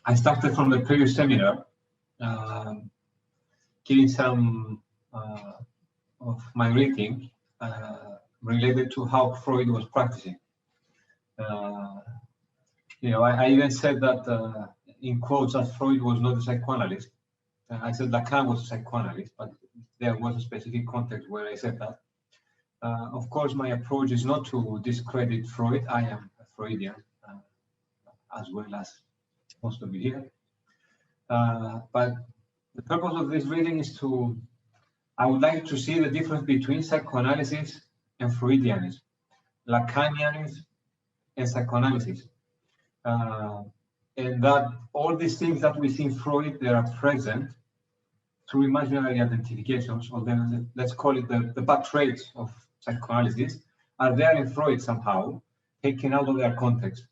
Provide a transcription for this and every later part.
I started from the previous seminar, giving some of my reading related to how Freud was practicing. I even said that in quotes that Freud was not a psychoanalyst. I said Lacan was a psychoanalyst, but there was a specific context where I said that. Of course, my approach is not to discredit Freud. I am a Freudian, as well as most of you here. But the purpose of this reading is I would like to see the difference between psychoanalysis and Freudianism, Lacanianism and psychoanalysis. And that all these things that we see in Freud, they are present through imaginary identifications, or then let's call it the bad traits of psychoanalysis, are there in Freud somehow, taken out of their context.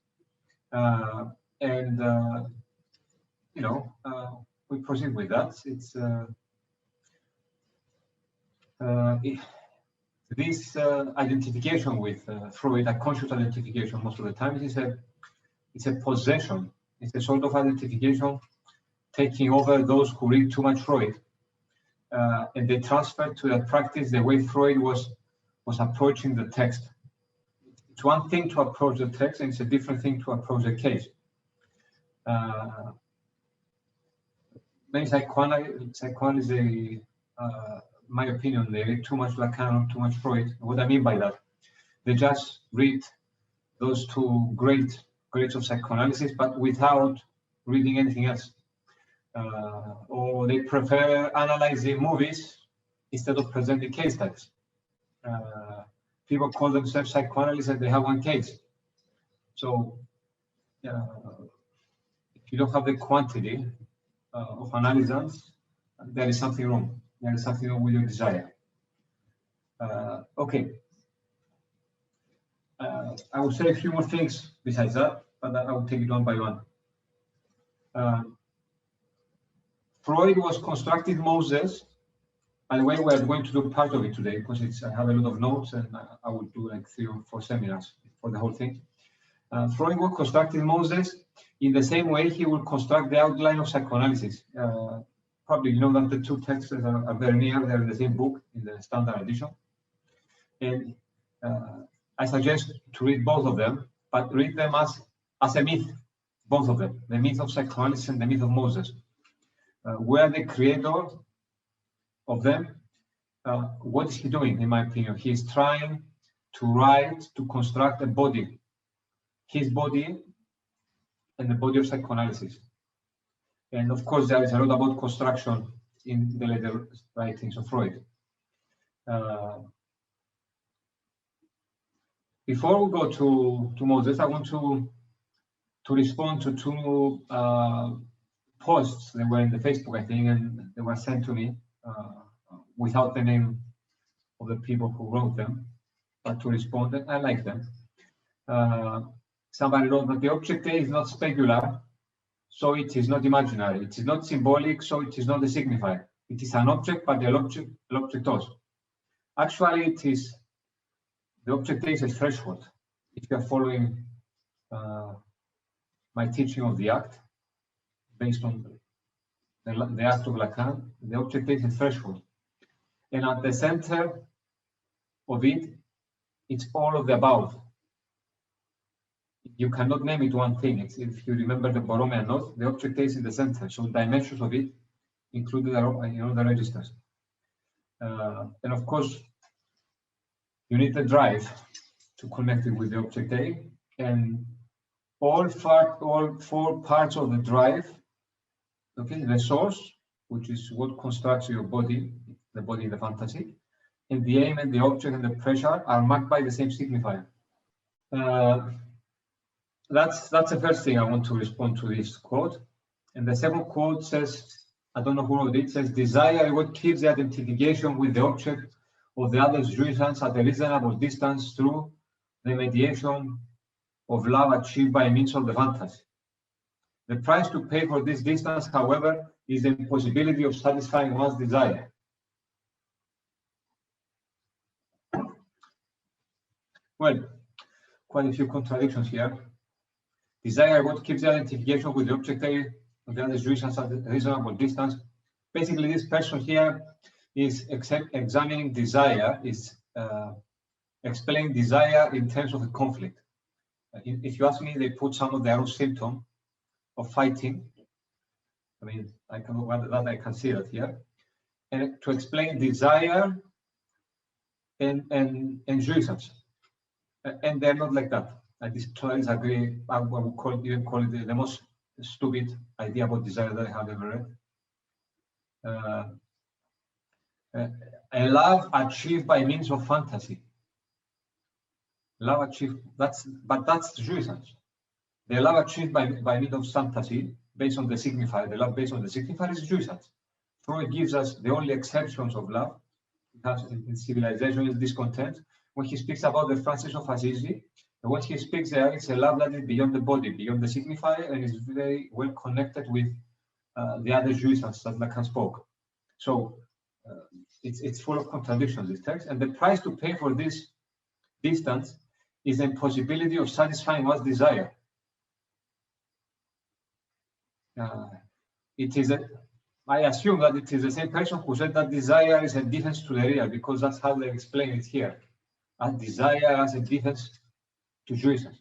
We proceed with that. It's this identification with Freud, a conscious identification most of the time, it's a possession. It's a sort of identification taking over those who read too much Freud, and they transfer to their practice the way Freud was approaching the text. It's one thing to approach the text, and it's a different thing to approach the case. Many psychoanalysts, my opinion, they read too much Lacan, too much Freud. What I mean by that, they just read those two greats of psychoanalysis, but without reading anything else. Or they prefer analyzing movies instead of presenting case studies. People call themselves psychoanalysts and they have one case. So if you don't have the quantity of analysis, there is something wrong. There is something wrong with your desire. Okay. I will say a few more things besides that, but I will take it one by one. Freud was constructing Moses. By the way, we are going to do part of it today because I have a lot of notes, and I will do like 3 or 4 seminars for the whole thing. Freud was constructing Moses in the same way he will construct the outline of psychoanalysis. Probably you know that the two texts are very near. They're in the same book, in the standard edition. And I suggest to read both of them, but read them as a myth, both of them, the myth of psychoanalysis and the myth of Moses. Where the creator of them, what is he doing, in my opinion? He is trying to construct a body, his body and the body of psychoanalysis. And of course, there is a lot about construction in the later writings of Freud. Before we go to Moses, I want to respond to 2 posts that were in the Facebook, I think, and they were sent to me without the name of the people who wrote them, but to respond, I like them. Somebody wrote that the object A is not specular, so it is not imaginary. It is not symbolic, so it is not a signifier. It is an object, but the object also. Actually, the object A is a threshold. If you are following my teaching of the act, based on the act of Lacan, the object is a threshold. And at the center of it, it's all of the above. You cannot name it one thing. If you remember the Borromean note, the object is in the center. So dimensions of it included the registers. And of course, you need the drive to connect it with the object A. And all 4 parts of the drive, okay, the source, which is what constructs your body, the body in the fantasy, and the aim and the object and the pressure are marked by the same signifier. That's the first thing I want to respond to this quote. And the second quote says, I don't know who wrote it, says, desire is what keeps the identification with the object of the other's jouissance at a reasonable distance through the mediation of love achieved by means of the fantasy. The price to pay for this distance, however, is the impossibility of satisfying one's desire. Well, quite a few contradictions here. Desire, what keeps the identification with the object A the other jouissance at a reasonable distance. Basically, this person here is examining desire, is explaining desire in terms of a conflict. If you ask me, they put some of their own symptoms of fighting. I mean, I can see that here. And to explain desire and jouissance. And they're not like that. And these stories agree, I would even call it the most stupid idea about desire that I have ever read. A love achieved by means of fantasy. Love achieved, that's jouissance. The love achieved by means of fantasy, based on the signifier, the love based on the signifier is jouissance. Freud gives us the only exceptions of love. It has in civilization is discontent. When he speaks about the Francis of Assisi, and when he speaks there, it's a love that is beyond the body, beyond the signifier, and is very well connected with the other jouissance that Lacan spoke. So it's full of contradictions, this text, and the price to pay for this distance is the impossibility of satisfying one's desire. I assume that it is the same person who said that desire is a difference to the real, because that's how they explain it here. And desire as a difference to jouissance.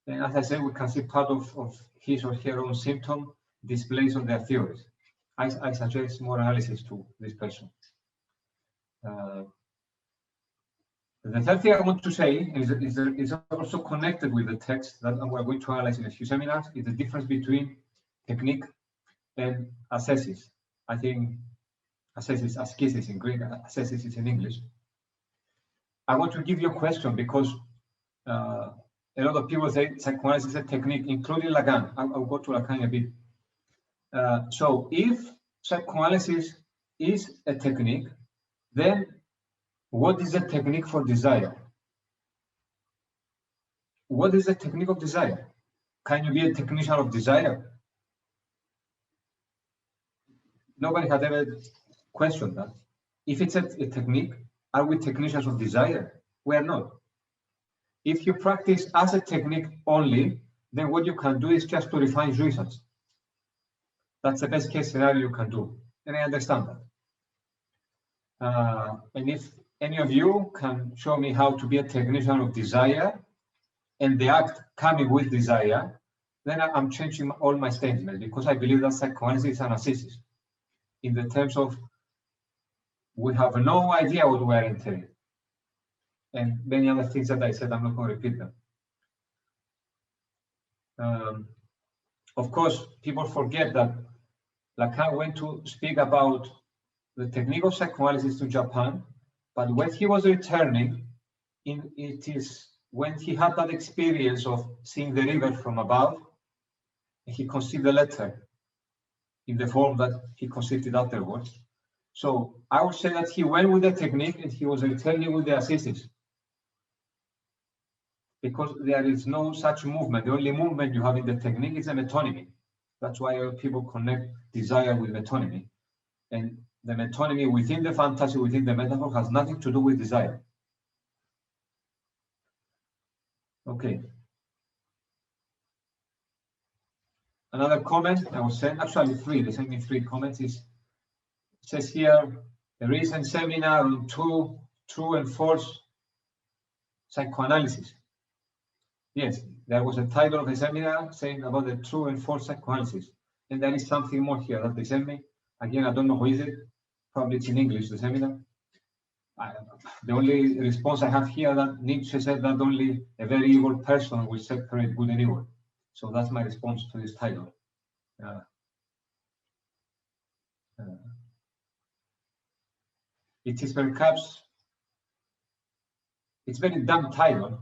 And as I said, we can see part of his or her own symptom displays on their theories. I suggest more analysis to this person. The third thing I want to say is also connected with the text that we're going to analyze in a few seminars, is the difference between technique and ascesis. I think ascesis, ascesis in Greek, ascesis is in English. I want to give you a question because a lot of people say psychoanalysis is a technique, including Lacan. I'll go to Lacan a bit. So if psychoanalysis is a technique, then what is the technique for desire? What is the technique of desire? Can you be a technician of desire? Nobody had ever questioned that. If it's a technique, are we technicians of desire? We are not. If you practice as a technique only, then what you can do is just to refine jouissance. That's the best case scenario you can do. And I understand that. And if any of you can show me how to be a technician of desire and the act coming with desire, then I'm changing all my statements, because I believe that psychoanalysis is an ascesis in the terms of we have no idea what we are entering. And many other things that I said, I'm not going to repeat them. Of course, people forget that Lacan went to speak about the technique of psychoanalysis to Japan, but when he was returning, it is when he had that experience of seeing the river from above, he conceived the letter in the form that he conceived it afterwards. So I would say that he went with the technique and he was returning with the ascesis, because there is no such movement. The only movement you have in the technique is a metonymy. That's why people connect desire with metonymy. And the metonymy within the fantasy, within the metaphor, has nothing to do with desire. Okay. Another comment I was saying, actually three, they sent me 3 comments, it says here, a recent seminar on true and false psychoanalysis. Yes, there was a title of the seminar saying about the true and false psychoanalysis. And there is something more here that they sent me. Again, I don't know who is it. Probably it's in English, the seminar. The only response I have here that Nietzsche said that only a very evil person will separate good and evil. So that's my response to this title. It is perhaps, it's very dumb title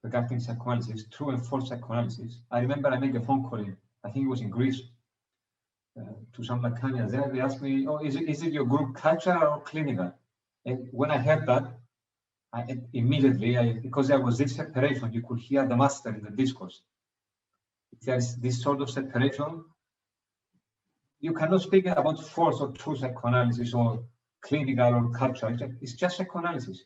regarding psychoanalysis, true and false psychoanalysis. I remember I made a phone call in, I think it was in Greece, to some Lacanians there. They asked me, oh, is it your group cultural or clinical? And when I heard that, immediately, because there was this separation, you could hear the master in the discourse. If there's this sort of separation, you cannot speak about false or true psychoanalysis or clinical or cultural. It's just psychoanalysis.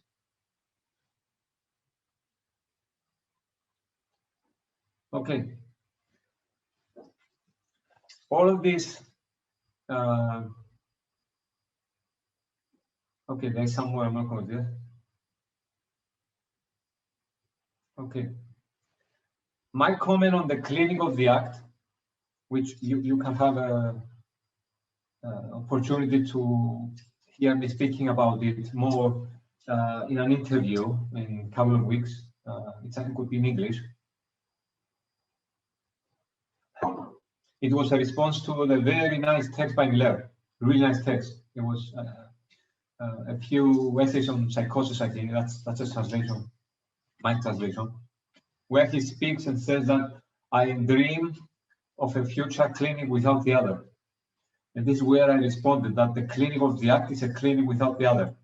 Okay. all of this. Okay, there's somewhere I'm not going to do. Okay. My comment on the clinic of the act, which you can have a opportunity to hear me speaking about it more in an interview in a couple of weeks. It could be in English. It was a response to the very nice text by Miller, really nice text. It was a few essays on psychosis, I think. That's a translation, my translation, where he speaks and says that I dream of a future clinic without the other. And this is where I responded that the clinic of the act is a clinic without the other.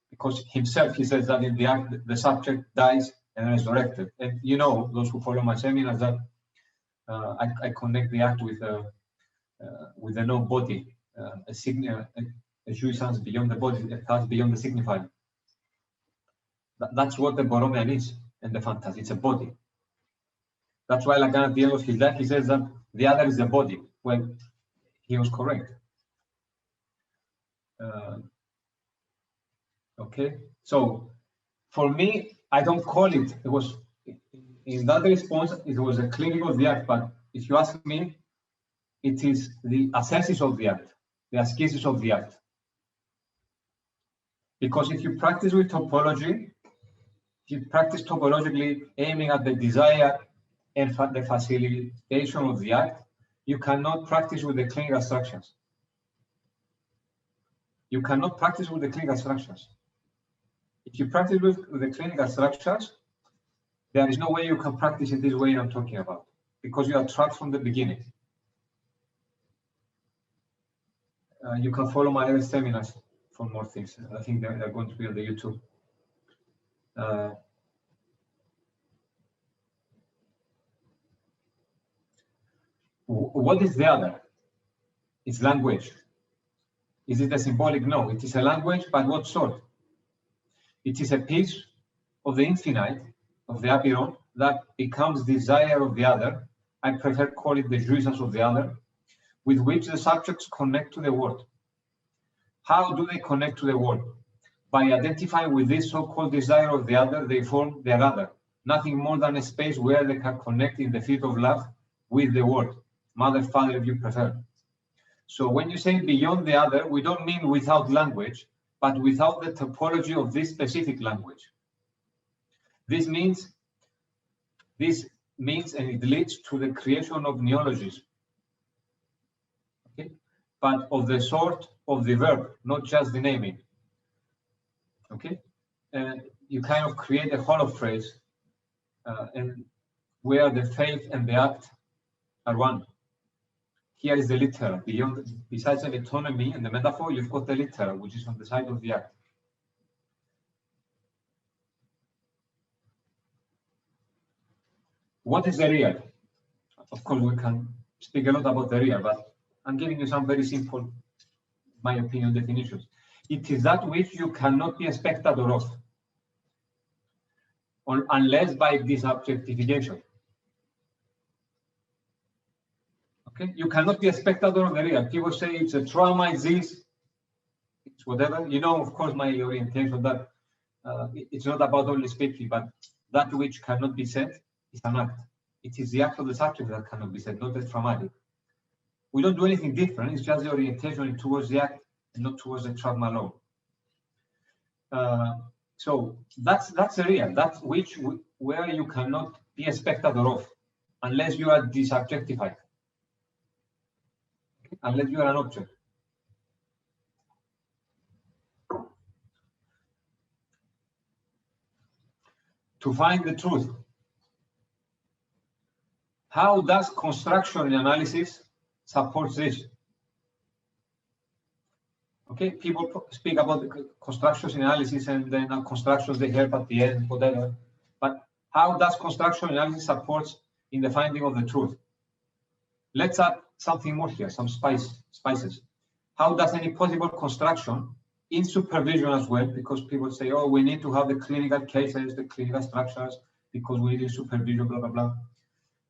Because himself, he says that in the act, the subject dies and resurrected. And you know, those who follow my seminars, that I connect the act with a no-body, a jouissance beyond the body, a thought beyond the signified. That's what the Borromean is, and the fantasy. It's a body. That's why Lacan at the end of his life, he says that the other is the body. Well, he was correct. Okay, so for me, I don't call it. It was in that response. It was a clinic of the act. But if you ask me, it is the ascesis of the act, the ascesis of the act. Because if you practice with topology, if you practice topologically aiming at the desire and the facilitation of the act, you cannot practice with the clinical structures. You cannot practice with the clinical structures. If you practice with the clinical structures, there is no way you can practice in this way I'm talking about, because you are trapped from the beginning. You can follow my other seminars for more things. I think they're going to be on the YouTube. What is the other? It's language. Is it a symbolic? No, it is a language, but what sort? It is a piece of the infinite, of the apiron, that becomes desire of the other. I prefer call it the jouissance of the other, with which the subjects connect to the world. How do they connect to the world? By identifying with this so-called desire of the other, they form their other, nothing more than a space where they can connect in the field of love with the world, mother, father, if you prefer. So when you say beyond the other, we don't mean without language, but without the topology of this specific language. This means and it leads to the creation of neologism. Okay? But of the sort of the verb, not just the naming. Okay? And you kind of create a hollow phrase and where the faith and the act are one. Here is the literal. Besides the metonymy and the metaphor, you've got the literal, which is on the side of the act. What is the real? Of course, we can speak a lot about the real, but I'm giving you some very simple, my opinion, definitions. It is that which you cannot be a spectator of, unless by disobjectification. Okay, you cannot be a spectator of the real. People say it's a trauma, it's this, it's whatever. You know, of course, my orientation that it's not about only speaking, but that which cannot be said is an act. It is the act of the subject that cannot be said, not the traumatic. We don't do anything different. It's just the orientation towards the act and not towards the trauma alone. So that's the real. That's where you cannot be a spectator of, unless you are disobjectified. Unless you are an object. To find the truth. How does construction analysis support this? Okay, people speak about the construction analysis and then constructions they help at the end, whatever. But how does construction analysis support in the finding of the truth? Let's add something more here, some spices. How does any possible construction in supervision as well, because people say, oh, we need to have the clinical cases, the clinical structures, because we need supervision, blah, blah, blah.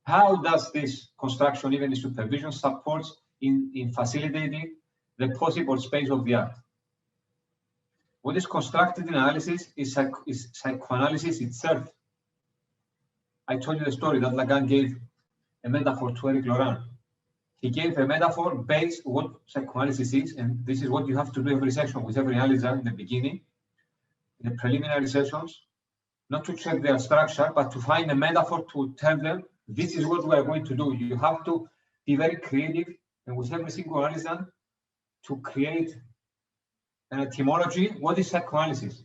How does this construction, even in supervision, supports in facilitating the possible space of the art. What is constructed in analysis is psychoanalysis itself. I told you the story that Lacan gave a metaphor to Eric Laurent. He gave a metaphor based on what psychoanalysis is, and this is what you have to do every session with every analyzer in the beginning, in the preliminary sessions, not to check their structure, but to find a metaphor to tell them, this is what we are going to do. You have to be very creative, and with every single analyzer, to create an etymology. What is psychoanalysis?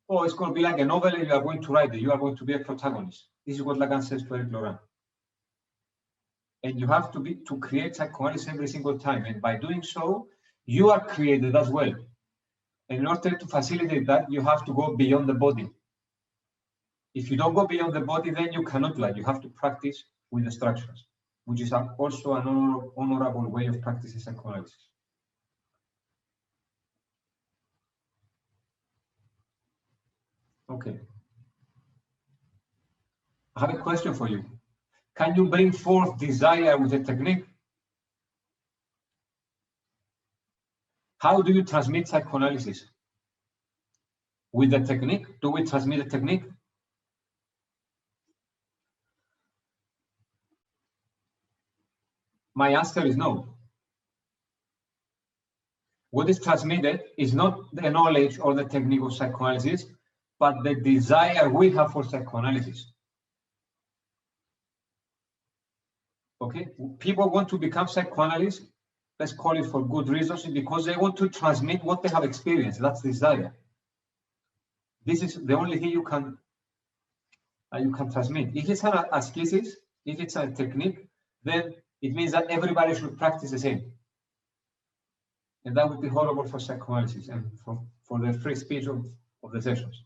Oh, it's going to be like a novel, and you are going to write it. You are going to be a protagonist. This is what Lacan says to Eric Laurent. And you have to create psychoanalysis every single time. And by doing so, you are created as well. And in order to facilitate that, you have to go beyond the body. If you don't go beyond the body, then you cannot write. You have to practice with the structures, which is also an honorable way of practicing psychoanalysis. Okay. I have a question for you. Can you bring forth desire with a technique? How do you transmit psychoanalysis? With the technique? Do we transmit a technique? My answer is no. What is transmitted is not the knowledge or the technique of psychoanalysis, but the desire we have for psychoanalysis. Okay, people want to become psychoanalysts, let's call it for good reasons, because they want to transmit what they have experienced. That's desire. This is the only thing you can transmit. If it's an ascesis, if it's a technique, then it means that everybody should practice the same. And that would be horrible for psychoanalysis and for the free speech of the sessions.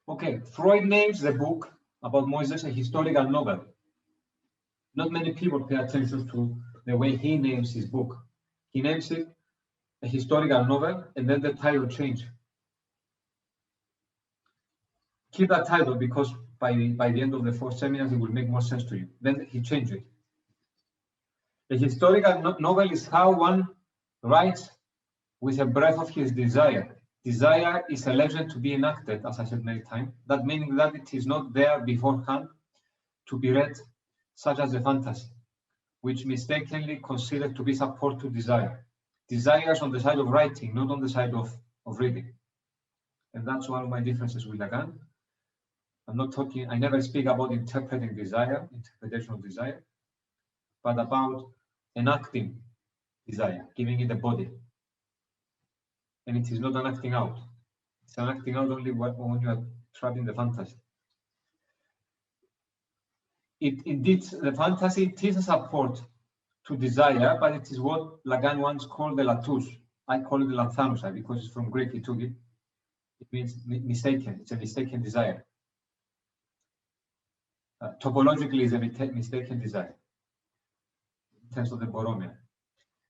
Okay, Freud names the book about Moses a historical novel. Not many people pay attention to the way he names his book. He names it a historical novel, and then the title changes. Keep that title, because by the end of the 4 seminars, it will make more sense to you. Then he changed it. A historical novel is how one writes with a breath of his desire. Desire is a legend to be enacted, as I said many times. That meaning that it is not there beforehand to be read, such as a fantasy, which mistakenly considered to be support to desire. Desire is on the side of writing, not on the side of reading. And that's one of my differences with Lacan. I never speak about interpreting desire, interpretation of desire, but about enacting desire, giving it a body. And it is not an acting out. It's an acting out only when you are trapped in the fantasy. Indeed, the fantasy is a support to desire, but it is what Lacan once called the latus. I call it the lanthanousa because it's from Greek. He took it. It means mistaken. It's a mistaken desire. Topologically, it's a mistaken desire in terms of the Borromean.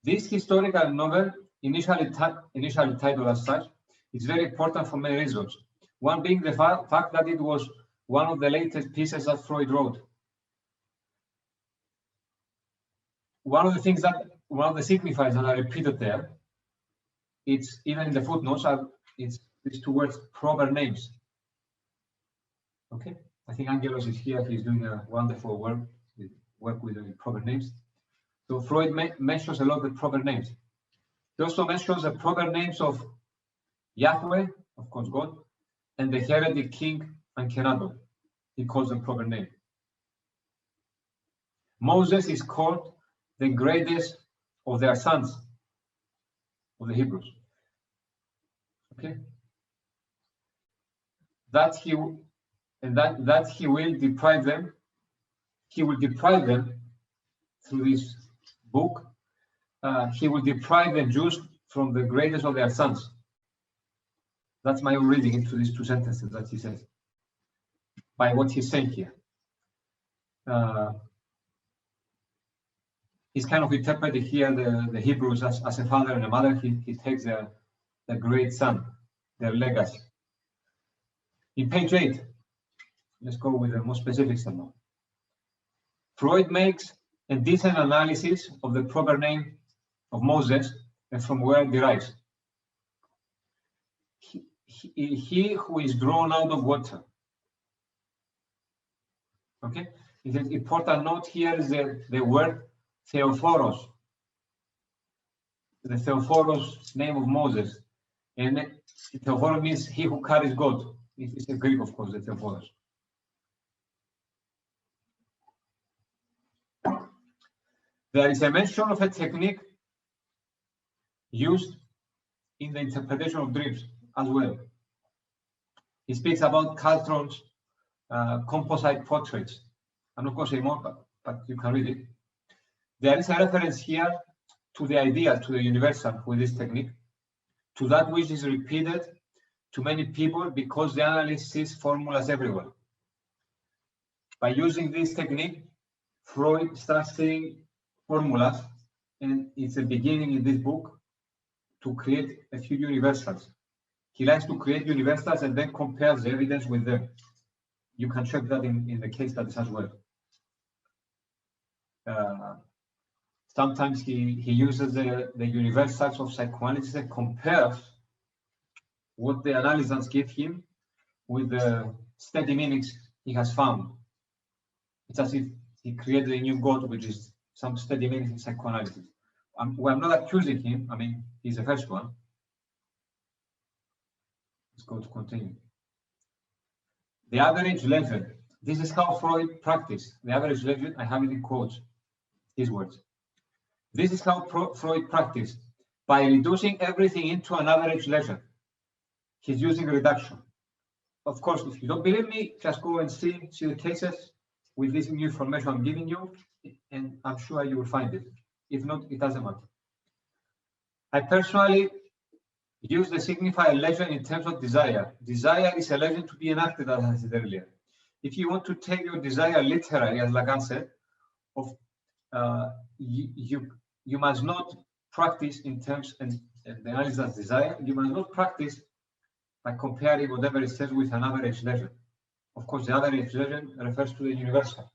This historical novel, initially titled as such, is very important for many reasons. One being the fact that it was one of the latest pieces that Freud wrote. One of the signifiers that are repeated there, it's even in the footnotes, it's these two words, proper names. Okay, I think Angelos is here. He's doing a wonderful work with the proper names. So Freud mentions a lot of the proper names. He also mentions the proper names of Yahweh, of course God, and the heretic king Ankenaton. He calls them proper name. Moses is called the greatest of their sons, of the Hebrews. Okay, that he will deprive them. He will deprive them through this book. He will deprive the Jews from the greatest of their sons. That's my reading into these two sentences that he says, by what he's saying here. he's kind of interpreted here the Hebrews as a father and a mother. He takes the great son, their legacy. In page 8, let's go with the more specific stuff now. Freud makes a decent analysis of the proper name of Moses and from where it derives. He who is drawn out of water. Okay, it's an important note here is the word Theophoros. The Theophoros name of Moses. And Theophoros means he who carries God. It's in Greek, of course, the Theophoros. There is a mention of a technique used in the interpretation of dreams as well. He speaks about Caltron's composite portraits. I'm not going to say more, but you can read it. There is a reference here to the ideal, to the universal with this technique, to that which is repeated to many people because the analyst sees formulas everywhere. By using this technique, Freud starts seeing formulas, and it's a beginning in this book to create a few universals. He likes to create universals and then compares the evidence with them. You can check that in the case studies as well. Sometimes he uses the universals of psychoanalysis and compares what the analysts give him with the steady meanings he has found. It's as if he created a new God, which is some steady meanings in psychoanalysis. I'm not accusing him. I mean, he's the first one. Let's go to continue. The average legend. This is how Freud practiced. The average legend, I have it in quotes, his words. This is how Freud practiced, by reducing everything into an average legend. He's using reduction. Of course, if you don't believe me, just go and see the cases with this new information I'm giving you, and I'm sure you will find it. If not, it doesn't matter. I personally use the signifier legend in terms of desire. Desire is a legend to be enacted, as I said earlier. If you want to take your desire literally, as Lacan said, you must not practice in terms and the analysis of desire. You must not practice by comparing whatever it says with an average legend. Of course, the average legend refers to the universal.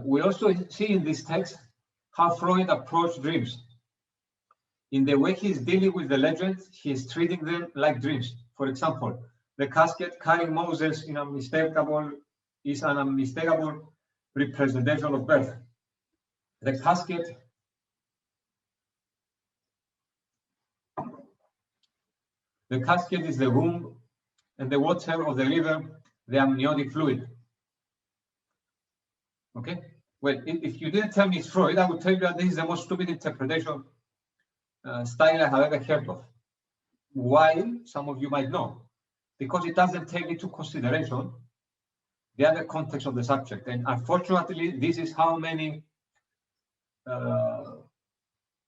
We also see in this text how Freud approached dreams. In the way he's dealing with the legends, he is treating them like dreams. For example, the casket carrying Moses is an unmistakable representation of birth. The casket is the womb, and the water of the river, the amniotic fluid. Okay? Well, if you didn't tell me it's Freud, I would tell you that this is the most stupid interpretation style I have ever heard of. Why? Some of you might know. Because it doesn't take into consideration the other context of the subject. And unfortunately, this is how many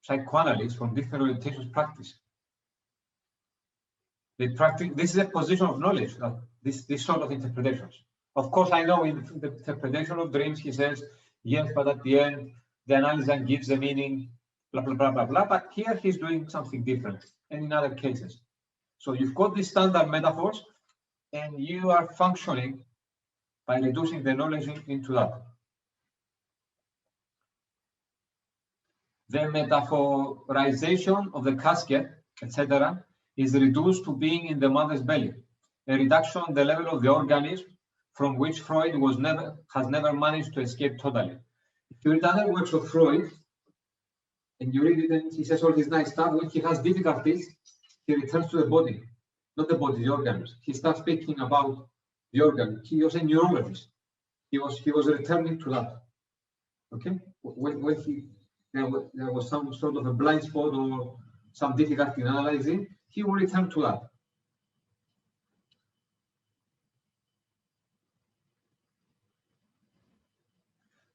psychoanalysts from different orientations practice. They practice. This is a position of knowledge, this sort of interpretations. Of course, I know in the interpretation of dreams, he says, yes, but at the end, the analyst gives the meaning, blah, blah, blah, blah, blah. But here he's doing something different, and in other cases. So you've got these standard metaphors, and you are functioning by reducing the knowledge into that. The metaphorization of the casket, etc., is reduced to being in the mother's belly, a reduction on the level of the organism from which Freud has never managed to escape totally. If you read other works of Freud, and you read it and he says all this nice stuff, when he has difficulties, he returns to the body, not the body, the organism. He starts speaking about the organ. He was a neurologist. He was returning to that. Okay? When there was some sort of a blind spot or some difficulty in analyzing, he will return to that.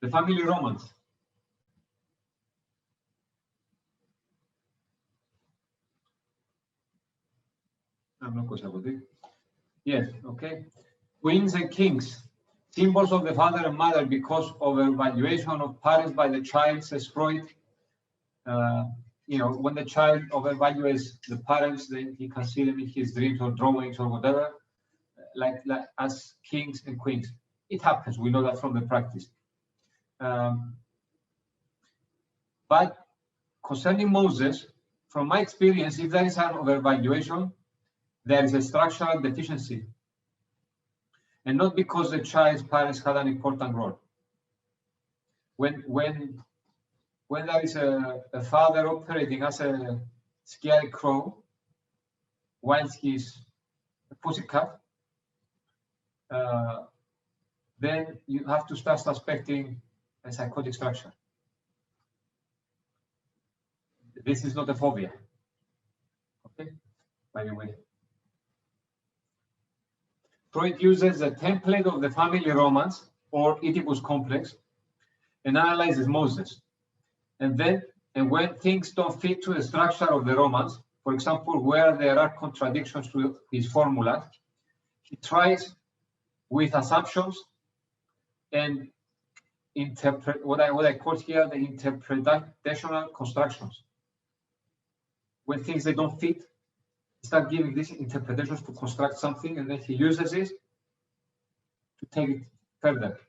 The family romance. I'm not going to. Yes, okay. Queens and kings. Symbols of the father and mother because of evaluation of parents by the child, says Freud. When the child overvalues the parents, then he can see them in his dreams or drawings or whatever, like as kings and queens. It happens. We know that from the practice. But concerning Moses, from my experience, if there is an overvaluation, there is a structural deficiency. And not because the child's parents had an important role. When there is a father operating as a scarecrow whilst he's a pussycat, then you have to start suspecting a psychotic structure. This is not a phobia, okay, by the way. Freud uses a template of the family romance or Oedipus complex and analyzes Moses. And when things don't fit to the structure of the romance, for example, where there are contradictions to his formulas, he tries with assumptions and interpret what I call here the interpretational constructions. When things they don't fit, he starts giving these interpretations to construct something, and then he uses it to take it further.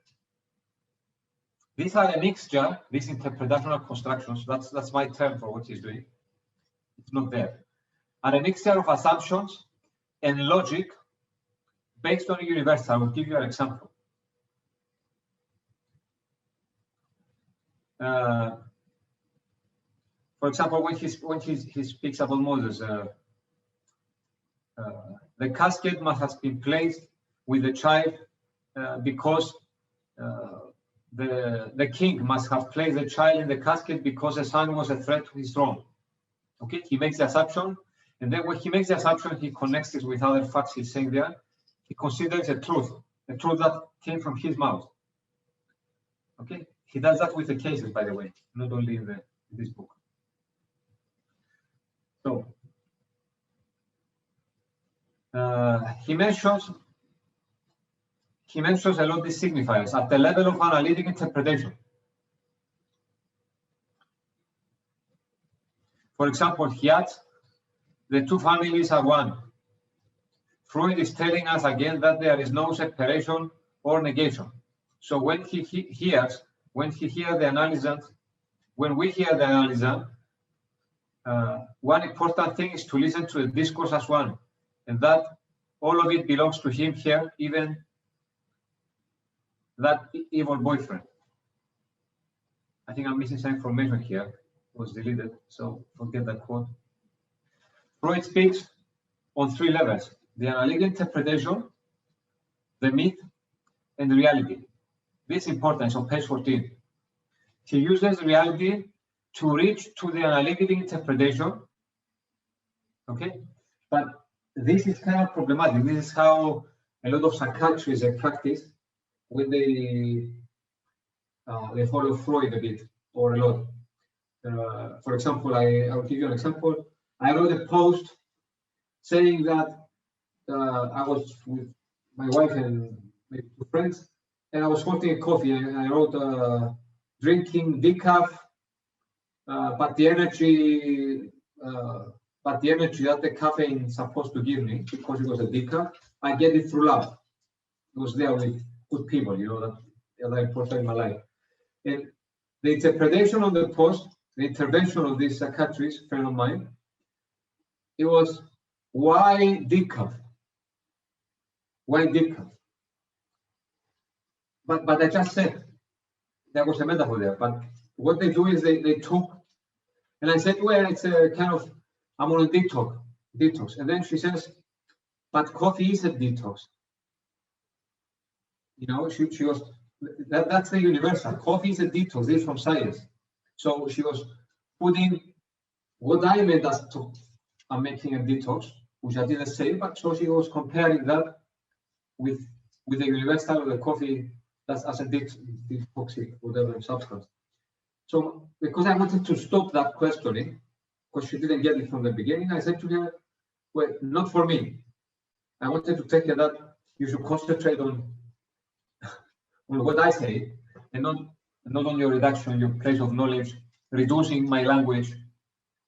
These are a mixture, these interpretational constructions, that's my term for what he's doing. It's not there. Are a mixture of assumptions and logic based on a universal. I will give you an example. For example, when he speaks about Moses, the casket must have been placed with the child because the king must have placed the child in the casket because the son was a threat to his throne. Okay, he makes the assumption, and then when he makes the assumption, he connects it with other facts he's saying there. He considers a truth that came from his mouth. Okay, he does that with the cases, by the way, not only in this book. So he mentions a lot of these signifiers at the level of analytic interpretation. For example, he adds, the two families are one. Freud is telling us again that there is no separation or negation. So when we hear the analysis, one important thing is to listen to the discourse as one, and that all of it belongs to him here, even that evil boyfriend. I think I'm missing some information here. It was deleted, so forget that quote. Freud speaks on three levels: the analytic interpretation, the myth, and the reality. This is important. It's on page 14. He uses reality to reach to the analytic interpretation. Okay, but this is kind of problematic. This is how a lot of psychiatrists practice when they follow Freud a bit or a lot. For example, I'll give you an example. I wrote a post saying that I was with my wife and maybe two friends, and I was holding a coffee, and I wrote drinking decaf, but the energy that the caffeine is supposed to give me, because it was a decaf, I get it through love. It was there with good people, that are important in my life. And the interpretation of the post, the intervention of this psychiatrist friend of mine, it was, why decaf? Why decaf? But I just said there was a metaphor there. But what they do is they took, and I said, well, it's a kind of, I'm on a detox. And then she says, but coffee is a detox. She was, that's the universal. Coffee is a detox. This is from science. So she was putting what I meant as to, I'm making a detox, which I didn't say, but so she was comparing that with the universal of the coffee as a detoxic, whatever substance. So because I wanted to stop that questioning, because she didn't get it from the beginning, I said to her, well, not for me. I wanted to tell her that you should concentrate on on what I say, and not on your reduction, your place of knowledge, reducing my language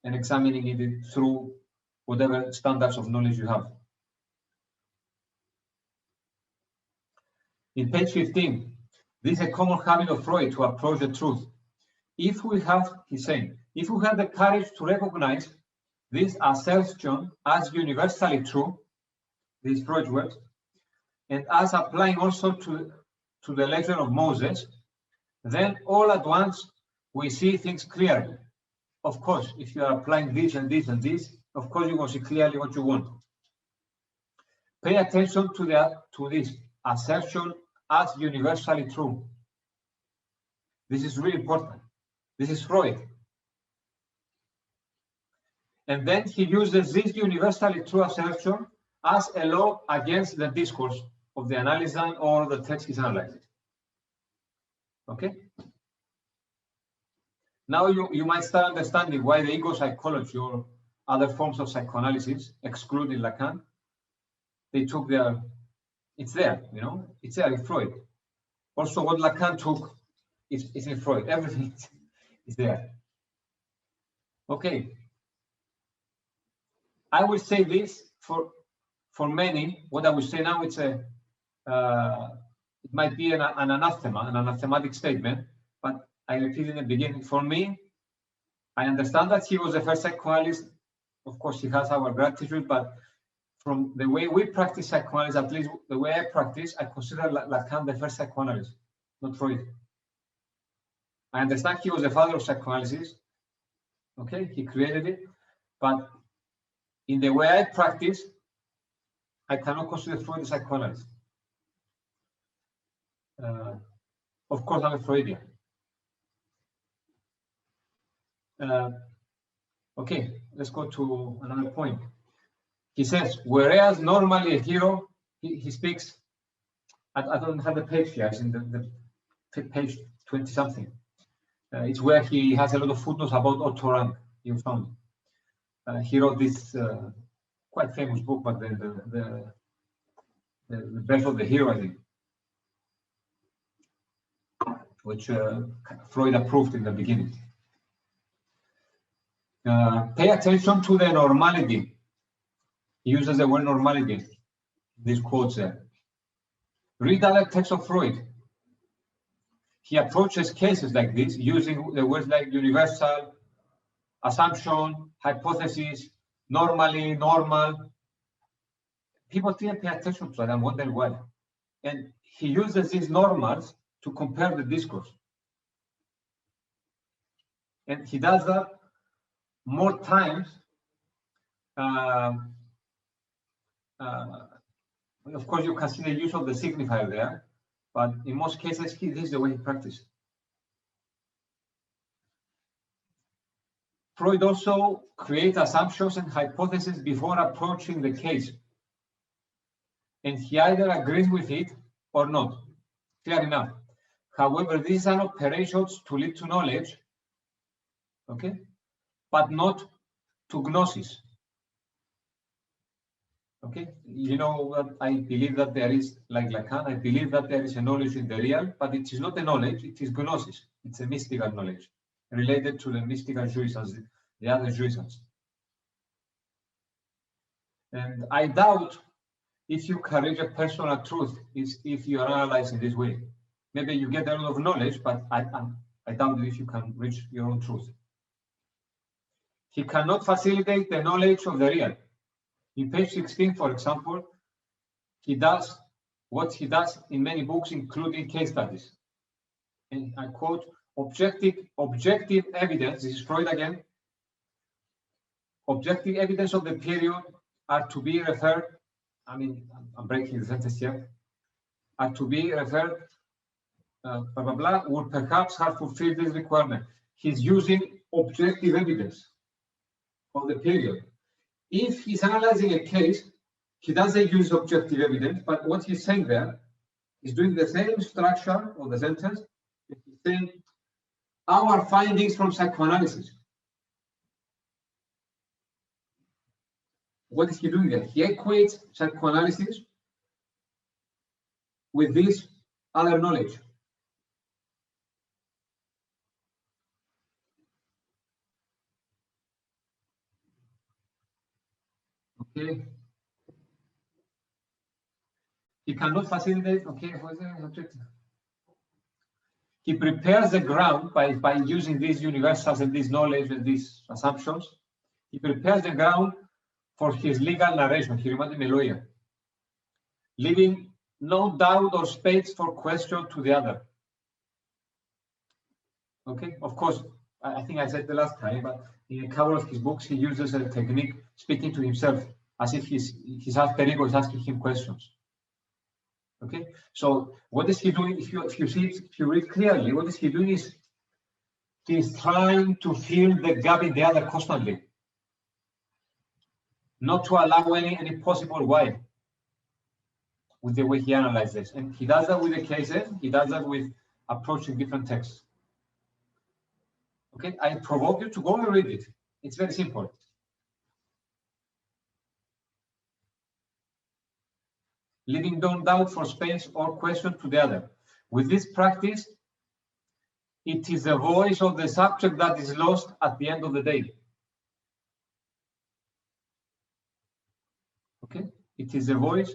and examining it through whatever standards of knowledge you have. In page 15, this is a common habit of Freud to approach the truth. If we have, he's saying, if we have the courage to recognize this assertion as universally true, these Freud's words, and as applying also to the legend of Moses, then all at once we see things clearly. Of course, if you are applying this and this and this, of course you will see clearly what you want. Pay attention to this assertion as universally true. This is really important. This is Freud. And then he uses this universally true assertion as a law against the discourse of the analysand or the text he's analyzing. Okay? Now you might start understanding why the ego psychology or other forms of psychoanalysis, excluding Lacan, they took their, it's there, you know, it's there in Freud. Also what Lacan took is in Freud, everything is there. Okay. I will say this for many, what I will say now, it's a, it might be an anathema, an anathematic statement, but I repeat in the beginning, for me, I understand that he was the first psychoanalyst. Of course, he has our gratitude, but from the way we practice psychoanalysis, at least the way I practice, I consider Lacan the first psychoanalyst, not Freud. I understand he was the father of psychoanalysis. Okay, he created it, but in the way I practice, I cannot consider Freud a psychoanalyst. Of course, I'm a Freudian. Okay, let's go to another point. He says, whereas normally a hero, he speaks, I don't have the page here, it's in the page 20 something. It's where he has a lot of footnotes about Otto Rank, you found. He wrote this quite famous book, but the Birth of the Hero, I think, which Freud approved in the beginning. Pay attention to the normality. He uses the word normality, these quotes there. Read other texts of Freud. He approaches cases like this using the words like universal, assumption, hypothesis, normally, normal. People didn't pay attention to that and wonder why. And he uses these normals to compare the discourse. And he does that more times. Of course, you can see the use of the signifier there, but in most cases, this is the way he practiced. Freud also creates assumptions and hypotheses before approaching the case. And he either agrees with it or not. Fair enough. However, these are operations to lead to knowledge, okay, but not to gnosis. Okay, you know what I believe that there is, like Lacan, I believe that there is a knowledge in the real, but it is not a knowledge, it is gnosis. It's a mystical knowledge related to the mystical jouissance, the other jouissance. And I doubt if you can reach a personal truth is if you are analyzing this way. Maybe you get a lot of knowledge, but I doubt if you can reach your own truth. He cannot facilitate the knowledge of the real. In page 16, for example, he does what he does in many books, including case studies. And I quote, objective evidence, this is Freud again, objective evidence of the period are to be referred, I mean, I'm breaking the sentence here, are to be referred, blah, blah, blah, would perhaps have fulfilled this requirement. He's using objective evidence of the period. If he's analyzing a case, he doesn't use objective evidence, but what he's saying there is doing the same structure of the sentence. He's saying our findings from psychoanalysis. What is he doing there? He equates psychoanalysis with this other knowledge, Okay. He cannot facilitate. Okay, what's the objective? He prepares the ground by using these universals and this knowledge and these assumptions. He prepares the ground for his legal narration. He reminded me a lawyer, leaving no doubt or space for question to the other. Okay, of course, I think I said the last time, but in a couple of his books, he uses a technique speaking to himself as if his alter ego is asking him questions. Okay, so what is he doing? If you read clearly, what is he doing is he's trying to fill the gap in the other constantly, not to allow any possible why with the way he analyzes. And he does that with the cases, he does that with approaching different texts. Okay, I provoke you to go and read it. It's very simple. Leaving no doubt for space or question to the other. With this practice, it is the voice of the subject that is lost at the end of the day. Okay, it is the voice.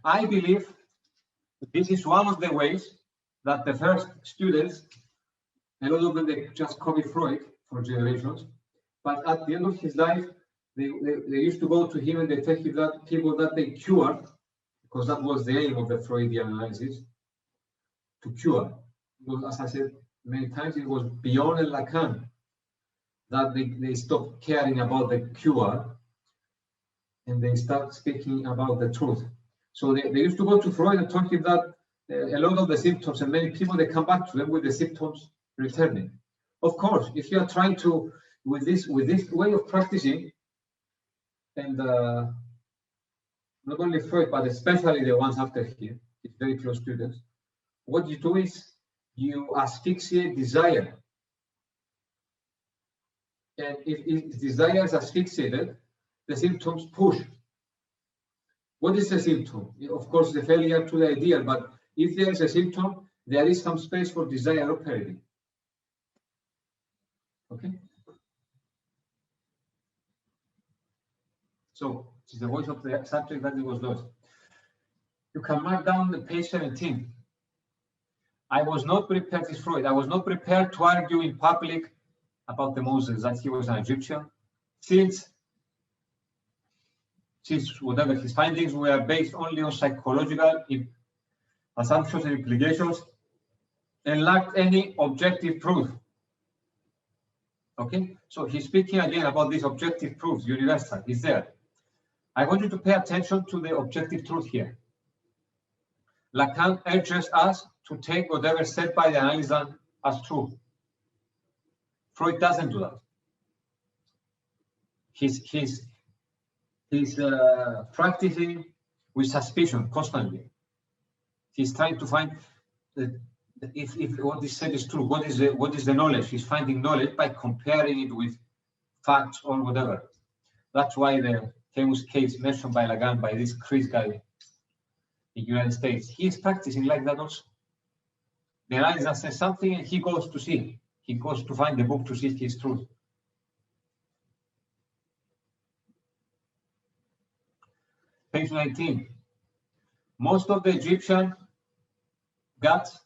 I believe this is one of the ways that the first students, a lot of them, they just copy Freud for generations, but at the end of his life, they used to go to him and they tell him that people that they cured, because that was the aim of the Freudian analysis, to cure. Because as I said many times, it was beyond and Lacan that they stopped caring about the cure and they start speaking about the truth. So they used to go to Freud and talk him that a lot of the symptoms, and many people, they come back to them with the symptoms returning. Of course, if you are trying to, with this way of practicing, and not only Freud, but especially the ones after him, his very close students, what you do is you asphyxiate desire. And if desire is asphyxiated, the symptoms push. What is the symptom? Of course, the failure to the ideal, but if there is a symptom, there is some space for desire operating. Okay? So, it's the voice of the subject that it was lost. You can mark down the page 17. I was not prepared, this Freud, I was not prepared to argue in public about the Moses, that he was an Egyptian, since whatever his findings were based only on psychological assumptions and implications and lacked any objective proof. Okay, so he's speaking again about these objective proofs, universal, is there. I want you to pay attention to the objective truth here. Lacan urges us to take whatever said by the analyst as true. Freud doesn't do that. He's practicing with suspicion constantly. He's trying to find if what is said is true. What is the knowledge? He's finding knowledge by comparing it with facts or whatever. That's why the famous case mentioned by Lacan by this Chris guy in the United States. He's practicing like that also. The analyst says something and he goes to see. He goes to find the book to see his truth. Page 19. Most of the Egyptian gods,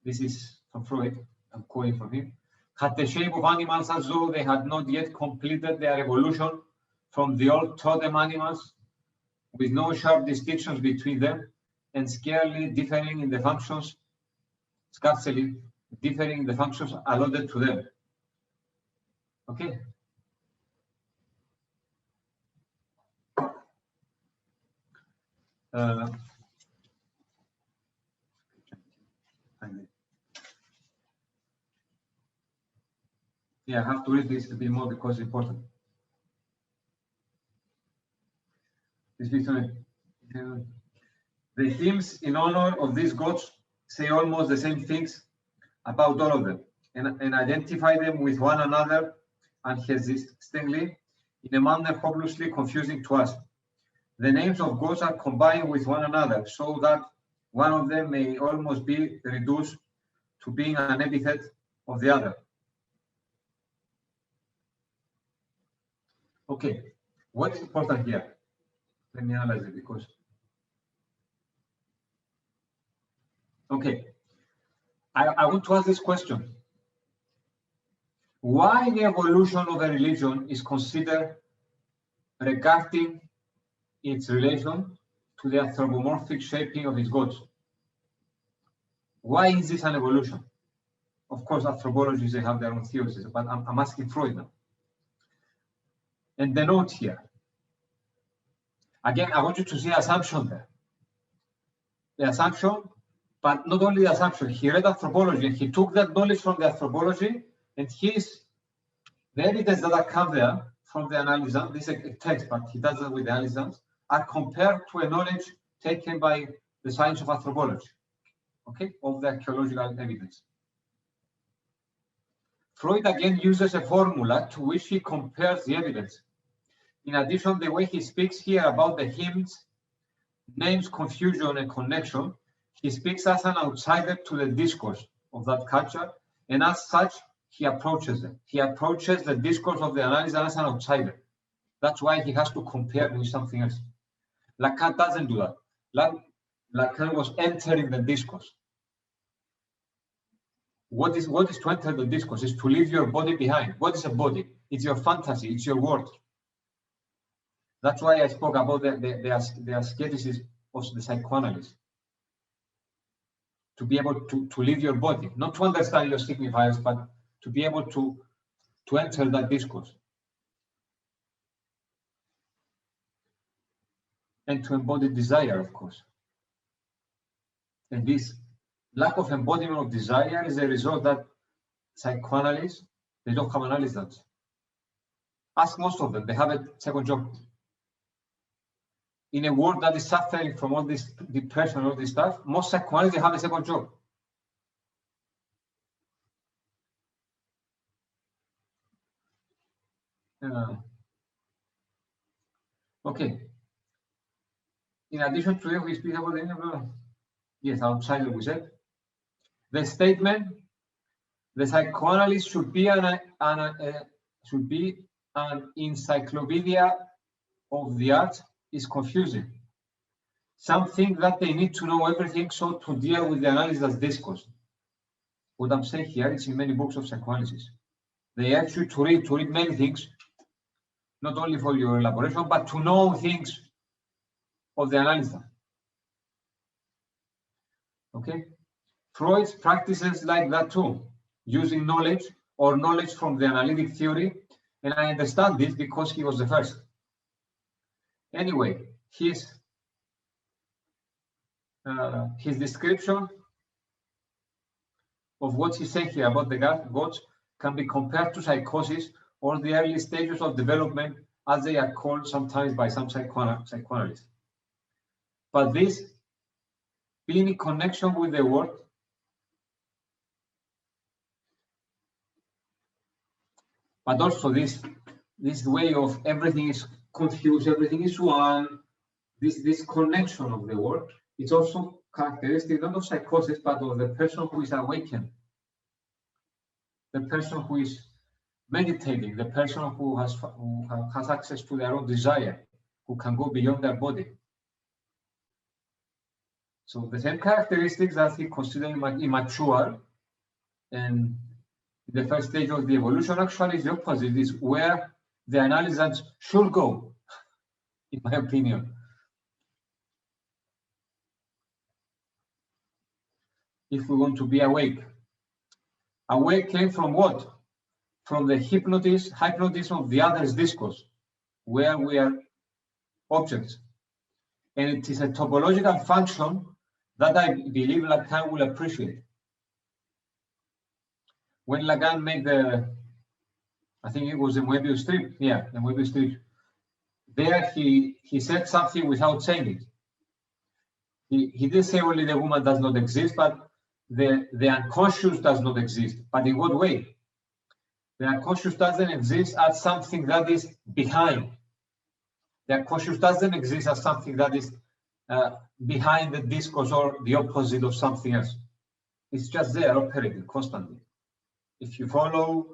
this is from Freud, I'm quoting from him, had the shape of animals as though they had not yet completed their evolution from the old totem animals, with no sharp distinctions between them and scarcely differing in the functions allotted to them. Okay. Yeah, I have to read this a bit more because it's important. The hymns in honor of these gods say almost the same things about all of them and identify them with one another unhesitatingly in a manner hopelessly confusing to us. The names of gods are combined with one another so that one of them may almost be reduced to being an epithet of the other. Okay, what is important here? let me analyze it because. Okay, I want to ask this question. Why the evolution of a religion is considered regarding its relation to the anthropomorphic shaping of its gods? Why is this an evolution? Of course, anthropologists, they have their own theories, but I'm asking Freud now. And the note here. Again, I want you to see the assumption there. The assumption, but not only the assumption. He read anthropology and he took that knowledge from the anthropology and the evidence that come there from the analysis, this is a text, but he does it with the analysis, are compared to a knowledge taken by the science of anthropology, okay, of the archaeological evidence. Freud again uses a formula to which he compares the evidence. In addition, the way he speaks here about the hymns, names, confusion, and connection, he speaks as an outsider to the discourse of that culture, and as such, he approaches them. He approaches the discourse of the analysis as an outsider. That's why he has to compare with something else. Lacan doesn't do that. Lacan was entering the discourse. What is to enter the discourse? Is to leave your body behind. What is a body? It's your fantasy. It's your world. That's why I spoke about the asceticism of the psychoanalyst. To be able to leave your body, not to understand your signifiers, but to be able to enter that discourse. And to embody desire, of course. And this lack of embodiment of desire is a result that psychoanalysts, they don't have analysis. Ask most of them, they have a second job. In a world that is suffering from all this depression, all this stuff, most psychoanalysts have a second job. Okay. In addition to that, we speak about yes, outsider, we said. The statement, the psychoanalyst should be an encyclopedia of the arts, is confusing. Some think that they need to know everything so to deal with the analysis discourse. What I'm saying here is in many books of psychoanalysis. They ask you to read many things, not only for your elaboration, but to know things of the analysis. Okay? Freud practices like that too, using knowledge or knowledge from the analytic theory, and I understand this because he was the first. Anyway, his description of what he said here about the gods can be compared to psychosis or the early stages of development, as they are called sometimes by some psychoanalysts. But this being in connection with the world, but also this way of everything is confused, everything is one, this connection of the world, it's also characteristic not of psychosis, but of the person who is awakened, the person who is meditating, the person who has access to their own desire, who can go beyond their body. So the same characteristics that he considered immature and the first stage of the evolution actually is the opposite, is where the analysis should go, in my opinion. If we want to be awake. Awake came from what? From the hypnotism of the other's discourse, where we are objects. And it is a topological function that I believe Lacan will appreciate. When Lacan made I think it was the Moebius strip, yeah, the Moebius strip. There he said something without saying it. He did say only the woman does not exist, but the unconscious does not exist. But in what way? The unconscious doesn't exist as something that is behind. The unconscious doesn't exist as something that is behind the discourse or the opposite of something else. It's just there operating constantly. If you follow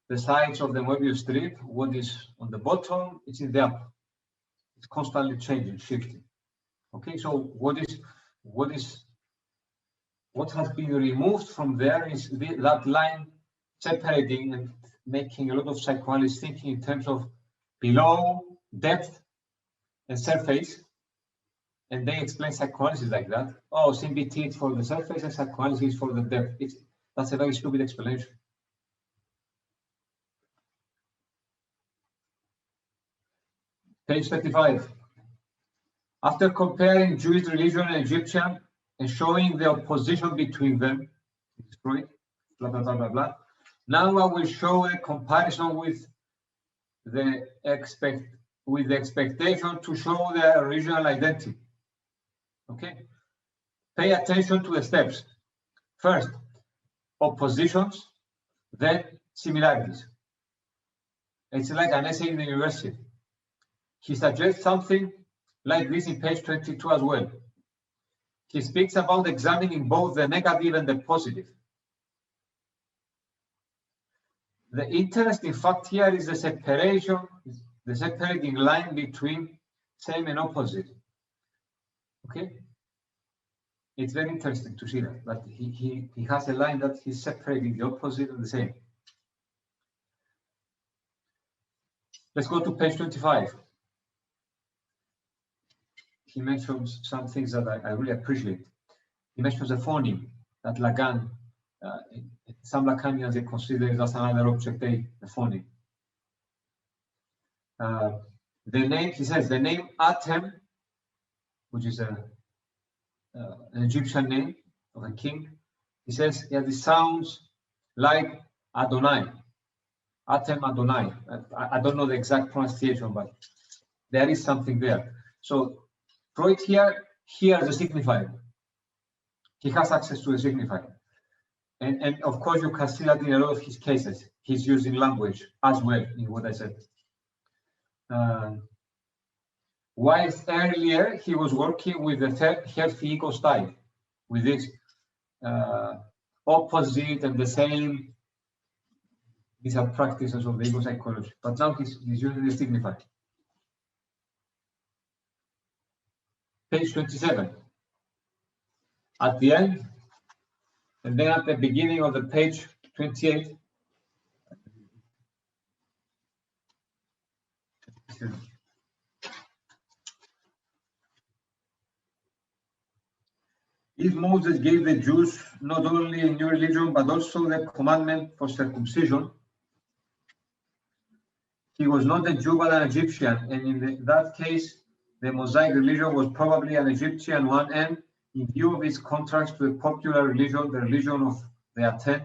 the sides of the Moebius strip, what is on the bottom, it's in the upper. It's constantly changing, shifting. Okay, so what has been removed from there is that line separating and making a lot of psychoanalysts thinking in terms of below, depth, and surface. And they explain psychoanalysis like that. Oh, CBT is for the surface and psychoanalysis is for the depth. That's a very stupid explanation. Page 35. After comparing Jewish religion and Egyptian and showing the opposition between them, Freud, blah, blah, blah, blah, blah. Now I will show a comparison with the expectation to show their original identity. Okay, pay attention to the steps. First, oppositions, then similarities. It's like an essay in the university. He suggests something like this in page 22 as well. He speaks about examining both the negative and the positive. The interesting fact here is the separation, the separating line between same and opposite. Okay, it's very interesting to see that he has a line that he's separating the opposite and the same. Let's go to page 25. He mentions some things that I really appreciate. He mentions a phoneme that Lacan, some Lacanians, they consider it as another object A, the phoneme. The name, he says, the name Atem, which is an Egyptian name of a king, he says, yeah, this sounds like Adonai, Atem Adonai. I don't know the exact pronunciation, but there is something there. So Freud here hears the signifier. He has access to the signifier. And of course, you can see that in a lot of his cases. He's using language as well in what I said. Whilst earlier, he was working with the healthy ego style, with this opposite and the same. These are practices of the ego psychology. But now he's using the signifier. Page 27. At the end, and then at the beginning of the page 28, if Moses gave the Jews not only a new religion, but also the commandment for circumcision, he was not a Jew, but an Egyptian, and in that case, the Mosaic religion was probably an Egyptian one, and in view of its contrast to the popular religion, the religion of the Aten,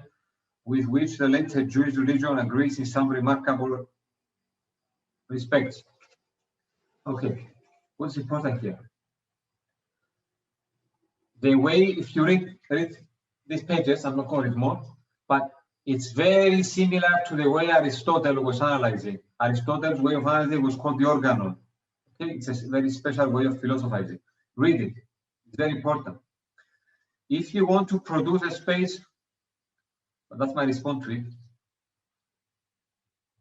with which the later Jewish religion agrees in some remarkable respects. Okay, what's important here? The way, if you read these pages, I'm not going to read more, but it's very similar to the way Aristotle was analyzing. Aristotle's way of analyzing was called the organon. Okay, it's a very special way of philosophizing. Read it. It's very important. If you want to produce a space, that's my response to it,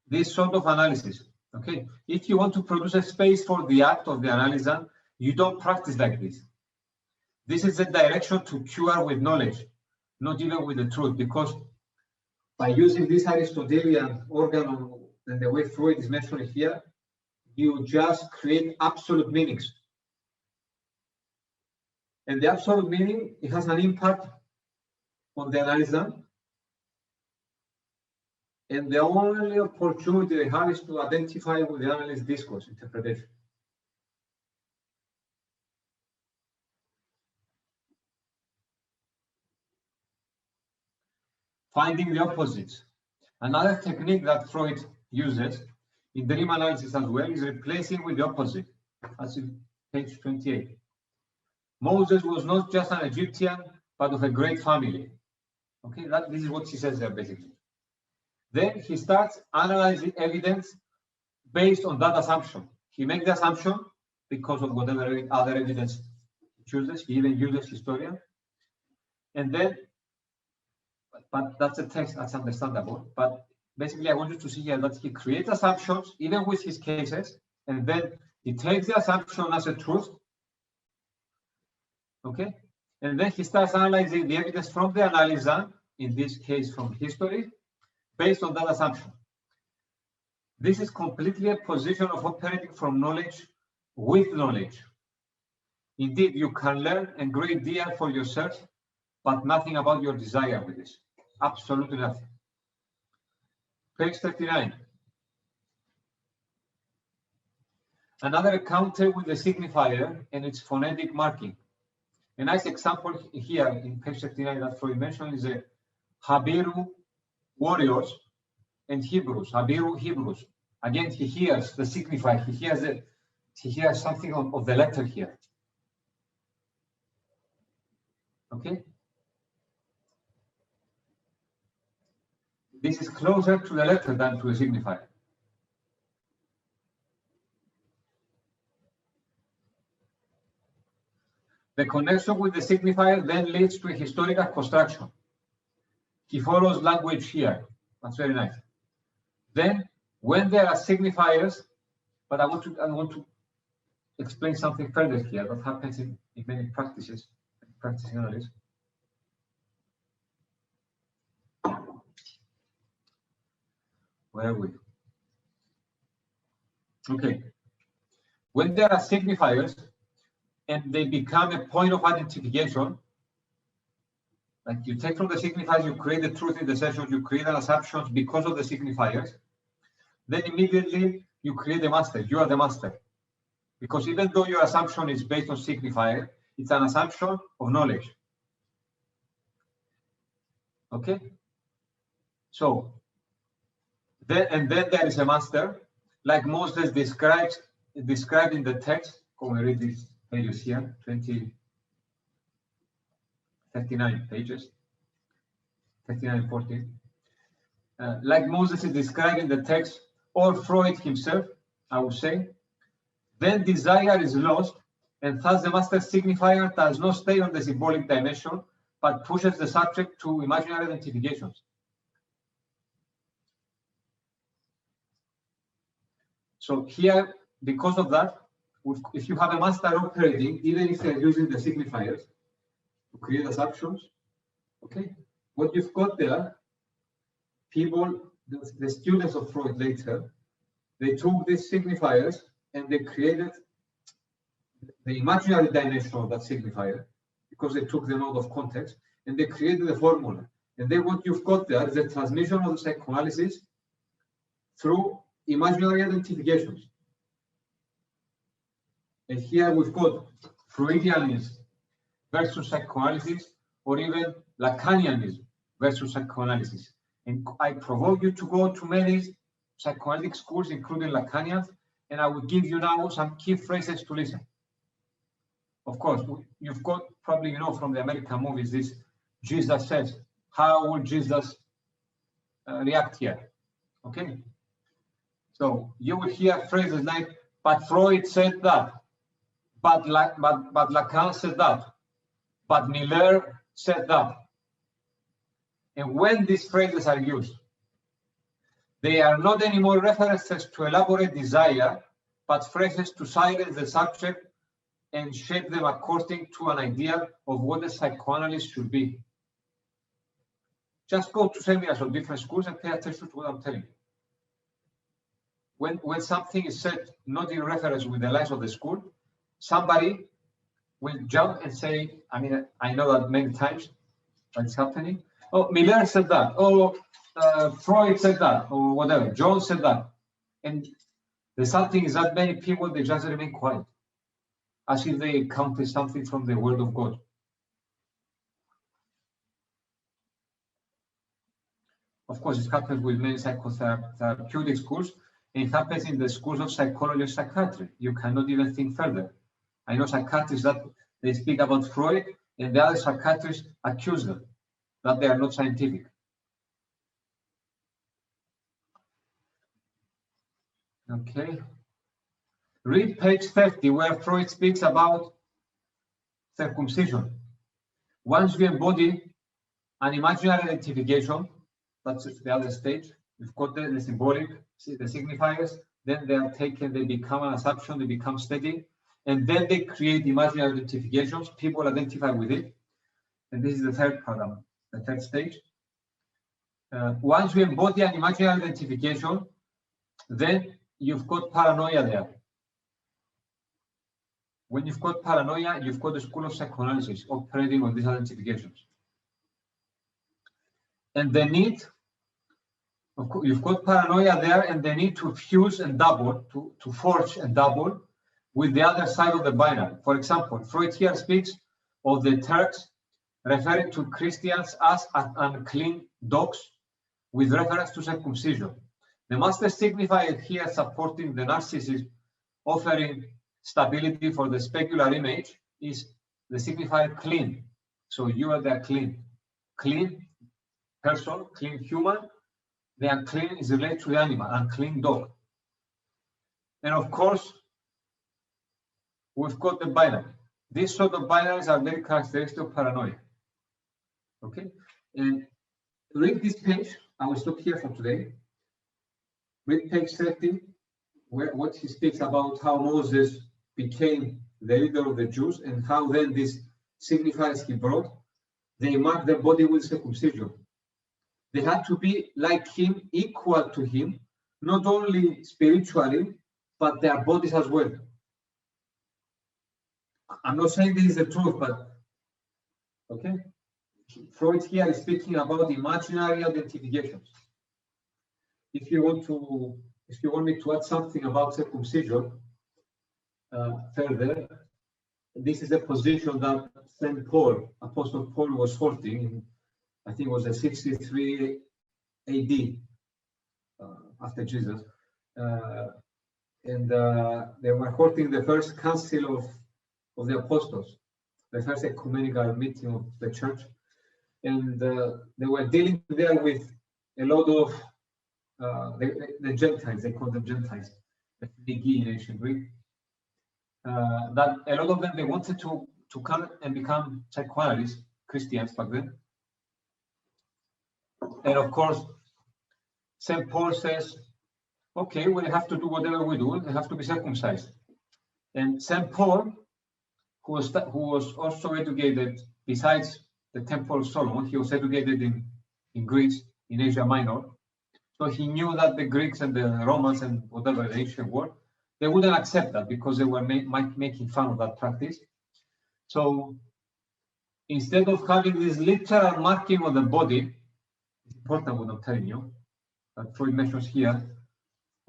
this sort of analysis, okay? If you want to produce a space for the act of the analysis, you don't practice like this. This is the direction to cure with knowledge, not even with the truth, because by using this Aristotelian organon and the way Freud is mentioned here, you just create absolute meanings. And the absolute meaning, it has an impact on the analysis. And the only opportunity they have is to identify with the analyst discourse interpretation. Finding the opposites. Another technique that Freud uses in dream analysis as well is replacing with the opposite. That's in page 28. Moses was not just an Egyptian, but of a great family. Okay, this is what he says there basically. Then he starts analyzing evidence based on that assumption. He makes the assumption because of whatever other evidence he chooses. He even uses historian. And then, but that's a text, that's understandable. But basically, I want you to see here that he creates assumptions, even with his cases, and then He takes the assumption as a truth, okay? And then he starts analyzing the evidence from the analyzer, in this case from history, based on that assumption. This is completely a position of operating from knowledge with knowledge. Indeed, you can learn a great deal for yourself, but nothing about your desire with this. Absolutely nothing. Page 39. Another encounter with the signifier and its phonetic marking. A nice example here in page 39 that Freud mentioned is a Habiru warriors and Hebrews. Habiru Hebrews. Again, he hears the signifier. He hears something of the letter here. Okay. This is closer to the letter than to the signifier. The connection with the signifier then leads to a historical construction. He follows language here. That's very nice. Then, when there are signifiers, but I want to explain something further here that happens in many practices, practicing analysis. Where are we? Okay. When there are signifiers and they become a point of identification, like you take from the signifiers, you create the truth in the session, you create an assumptions because of the signifiers, then immediately you create the master. You are the master. Because even though your assumption is based on signifier, it's an assumption of knowledge. Okay? So, then there is a master, like Moses described in the text. Come and read these pages here, 39 pages, 39 and 14. Like Moses is described in the text, or Freud himself, I would say, then desire is lost, and thus the master signifier does not stay on the symbolic dimension, but pushes the subject to imaginary identifications. So here, because of that, if you have a master operating, even if they're using the signifiers to create assumptions, okay, what you've got there, people, the students of Freud later, they took these signifiers and they created the imaginary dimension of that signifier because they took them out of context and they created the formula. And then what you've got there is the transmission of the psychoanalysis through imaginary identifications. And here we've got Freudianism versus psychoanalysis, or even Lacanianism versus psychoanalysis. And I provoke you to go to many psychoanalytic schools, including Lacanian, and I will give you now some key phrases to listen. Of course, you've got, probably you know from the American movies, this Jesus says, how would Jesus react here? Okay? So you will hear phrases like, but Freud said that, but Lacan said that, but Miller said that. And when these phrases are used, they are not anymore references to elaborate desire, but phrases to silence the subject and shape them according to an idea of what a psychoanalyst should be. Just go to seminars of different schools and pay attention to what I'm telling you. When something is said not in reference with the lines of the school, somebody will jump and say, I mean, I know that many times that's happening. Oh, Miller said that. Oh, Freud said that, or whatever. John said that. And the something is that many people, they just remain quiet, as if they encountered something from the word of God. Of course, it happens with many psychotherapeutic schools. It happens in the schools of psychology and psychiatry. You cannot even think further. I know psychiatrists that they speak about Freud, and the other psychiatrists accuse them that they are not scientific. Okay. Read page 30, where Freud speaks about circumcision. Once you embody an imaginary identification, that's the other stage. We've got the symbolic, the signifiers, then they are taken, they become an assumption, they become steady, and then they create imaginary identifications. People identify with it, and this is the third paradigm, the third stage. Once you embody an imaginary identification, then you've got paranoia there. When you've got paranoia, you've got the school of psychoanalysis operating on these identifications. And the need, of course, you've got paranoia there, and the need to fuse and double, to forge and double with the other side of the binary. For example, Freud here speaks of the Turks referring to Christians as unclean dogs with reference to circumcision. The master signifier here supporting the narcissist, offering stability for the specular image, is the signifier clean. So you are the clean. Clean person, clean human. The unclean is related to the animal, unclean dog. And of course, we've got the binary. These sort of binaries are very characteristic of paranoia. Okay? And read this page. I will stop here for today. Read page 30, what he speaks about how Moses became the leader of the Jews and how then these signifiers he brought, they marked their body with circumcision. They had to be like him, equal to him, not only spiritually, but their bodies as well. I'm not saying this is the truth, but okay. Freud here is speaking about imaginary identifications. If you want me to add something about circumcision further, this is a position that St. Paul, Apostle Paul, was holding in, I think it was a 63 AD after Jesus, and they were holding the first council of the apostles, the first ecumenical meeting of the church, and they were dealing there with a lot of the Gentiles. They called them Gentiles, the Phrygi in ancient Greek. That a lot of them, they wanted to come and become psychoanalysts, Christians back then. And of course, St. Paul says, okay, we have to do whatever we do, they have to be circumcised. And St. Paul, who was also educated, besides the Temple of Solomon, he was educated in Greece, in Asia Minor. So he knew that the Greeks and the Romans and whatever the ancient world, they wouldn't accept that because they were making fun of that practice. So instead of having this literal marking of the body, it's important what I'm telling you, that Freud mentions here,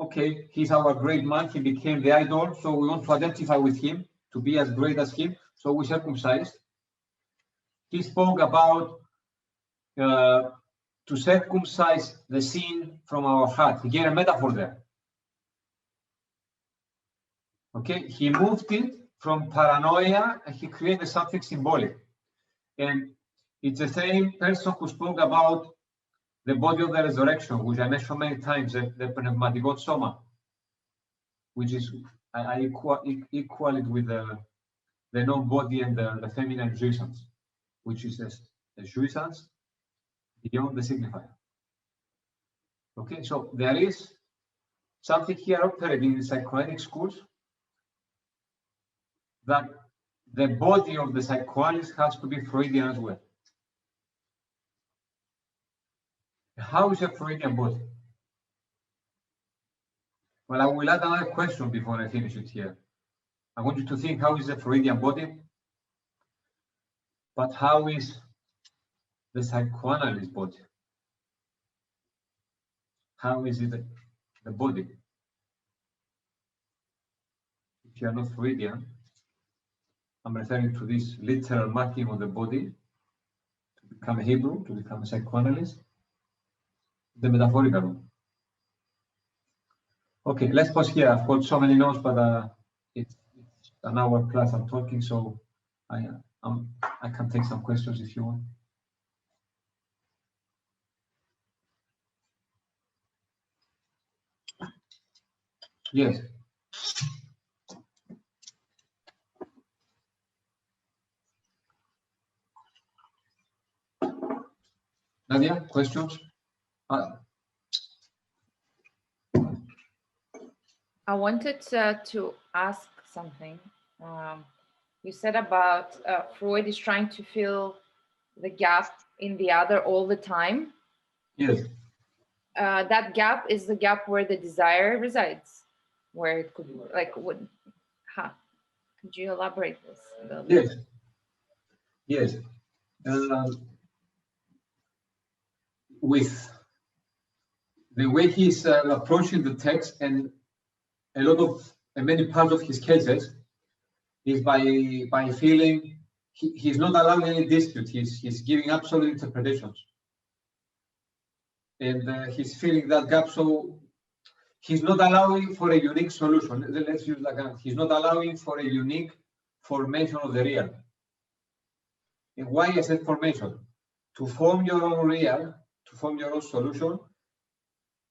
okay, he's our great man, he became the idol, so we want to identify with him, to be as great as him, so we circumcised. He spoke about to circumcise the sin from our heart. He gave a metaphor there. Okay, he moved it from paranoia and he created something symbolic. And it's the same person who spoke about the body of the resurrection, which I mentioned many times, the pneumatikon soma, which is, I equal it with the non-body and the feminine jouissance, which is a jouissance beyond the signifier. Okay, so there is something here operating in psychoanalytic schools that the body of the psychoanalyst has to be Freudian as well. How is a Freudian body? Well, I will add another question before I finish it here. I want you to think, how is a Freudian body? But how is the psychoanalyst body? How is it the body? If you are not Freudian, I'm referring to this literal marking of the body to become a Hebrew, to become a psychoanalyst, the metaphorical one. Okay, let's pause here. I've got so many notes, but it's an hour plus I'm talking, so I can take some questions if you want. Yes. Nadia, questions? I wanted to ask something. You said about Freud is trying to fill the gap in the other all the time. Yes. That gap is the gap where the desire resides, where it could, like, what? Could you elaborate this a little bit? Yes. With the way he's approaching the text, and many parts of his cases is by feeling he's not allowing any dispute. He's giving absolute interpretations, and he's filling that gap. So he's not allowing for a unique solution. Let's use Lacan. He's not allowing for a unique formation of the real. And why is it formation? To form your own real, to form your own solution,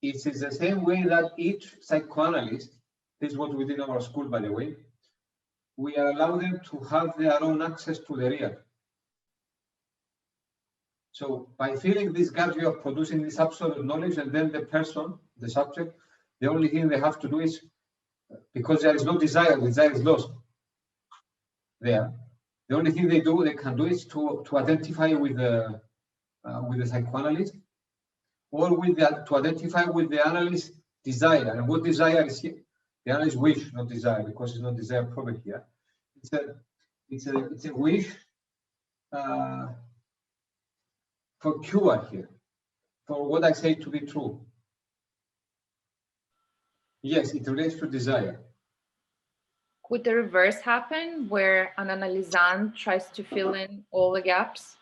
it is the same way that each psychoanalyst, this is what we did in our school, by the way, we allow them to have their own access to the real. So by filling these gaps, you are producing this absolute knowledge, and then the person, the subject, the only thing they have to do is, because there is no desire, the desire is lost there. The only thing they can do is to identify with the psychoanalyst, or to identify with the analyst's desire. And what desire is here? The analyst's wish, not desire, because it's not desire proper here. It's a wish for cure here, for what I say to be true. Yes, it relates to desire. Could the reverse happen, where an analysand tries to fill in all the gaps?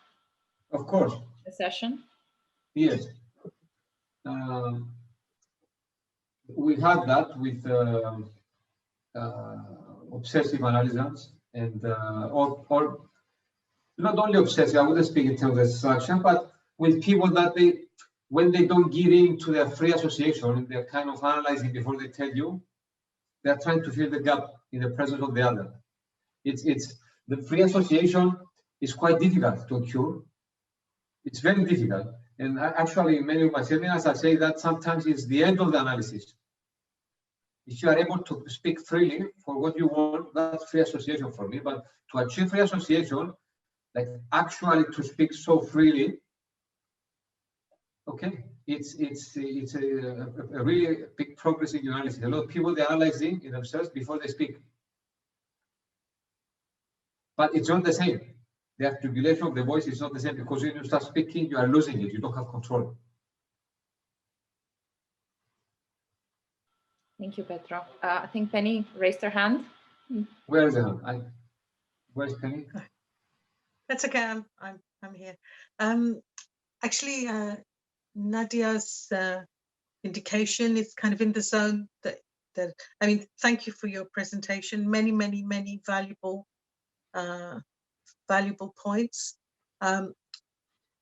Of course. The session? Yes. We had that with obsessive analysants, and or not only obsessive, I wouldn't speak in terms of distraction, but with people that when they don't give in to their free association, they're kind of analyzing before they tell you, they're trying to fill the gap in the presence of the other. It's the free association is quite difficult to cure. It's very difficult. And actually, in many of my seminars, I say that sometimes it's the end of the analysis. If you are able to speak freely for what you want, that's free association for me. But to achieve free association, like actually to speak so freely, okay, it's a really big progress in analysis. A lot of people, they're analyzing in themselves before they speak. But it's not the same. The articulation of the voice is not the same, because when you start speaking, you are losing it. You don't have control. Thank you, Petro. I think Penny raised her hand. Where is the hand? Where's Penny? That's okay. I'm here. Actually, Nadia's indication is kind of in the zone that I mean. Thank you for your presentation. Many valuable points.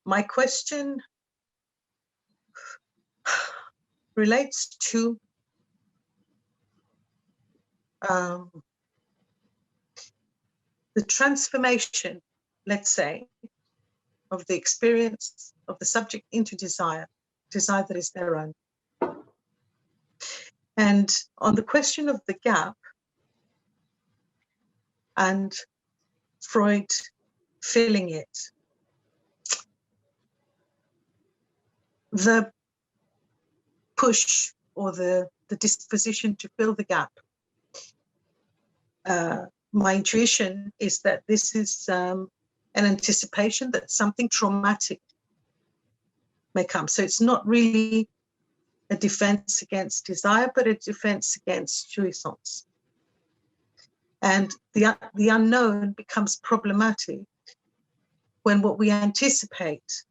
My question relates to the transformation, let's say, of the experience of the subject into desire that is their own. And on the question of the gap and Freud filling it, the push or the disposition to fill the gap, my intuition is that this is an anticipation that something traumatic may come. So it's not really a defense against desire, but a defense against jouissance. And the unknown becomes problematic when what we anticipate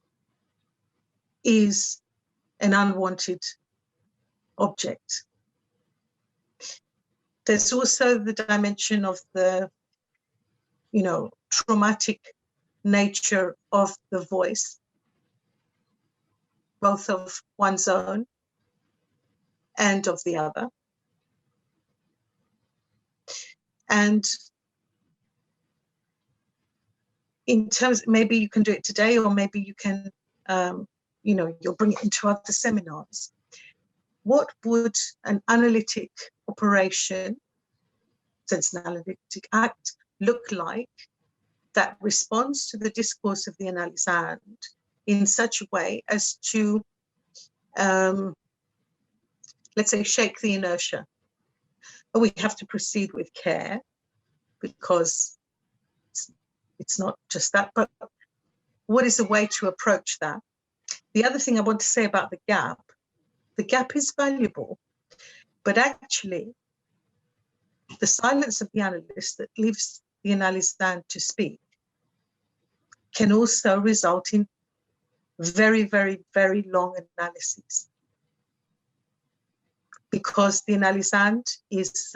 is an unwanted object. There's also the dimension of the, traumatic nature of the voice, both of one's own and of the other. And in terms, maybe you can do it today, or maybe you can, you'll bring it into other seminars. what would an analytic operation, since an analytic act, look like that responds to the discourse of the analysand in such a way as to, let's say, shake the inertia. But we have to proceed with care, because it's not just that, but what is a way to approach that? The other thing I want to say about the gap is valuable, but actually the silence of the analyst that leaves the analysand to speak can also result in very, very, very long analyses, because the analysand is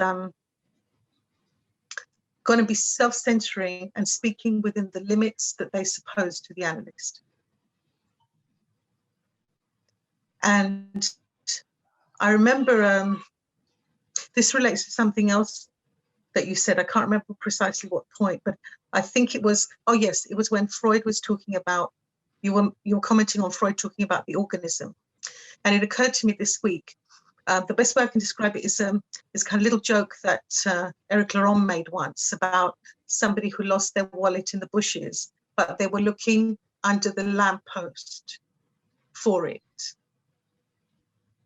going to be self-censoring and speaking within the limits that they suppose to the analyst. And I remember, this relates to something else that you said. I can't remember precisely what point, but I think it was, oh yes, it was when Freud was talking about, you were commenting on Freud talking about the organism. And it occurred to me this week, the best way I can describe it is kind of little joke that Eric Laurent made once about somebody who lost their wallet in the bushes, but they were looking under the lamppost for it.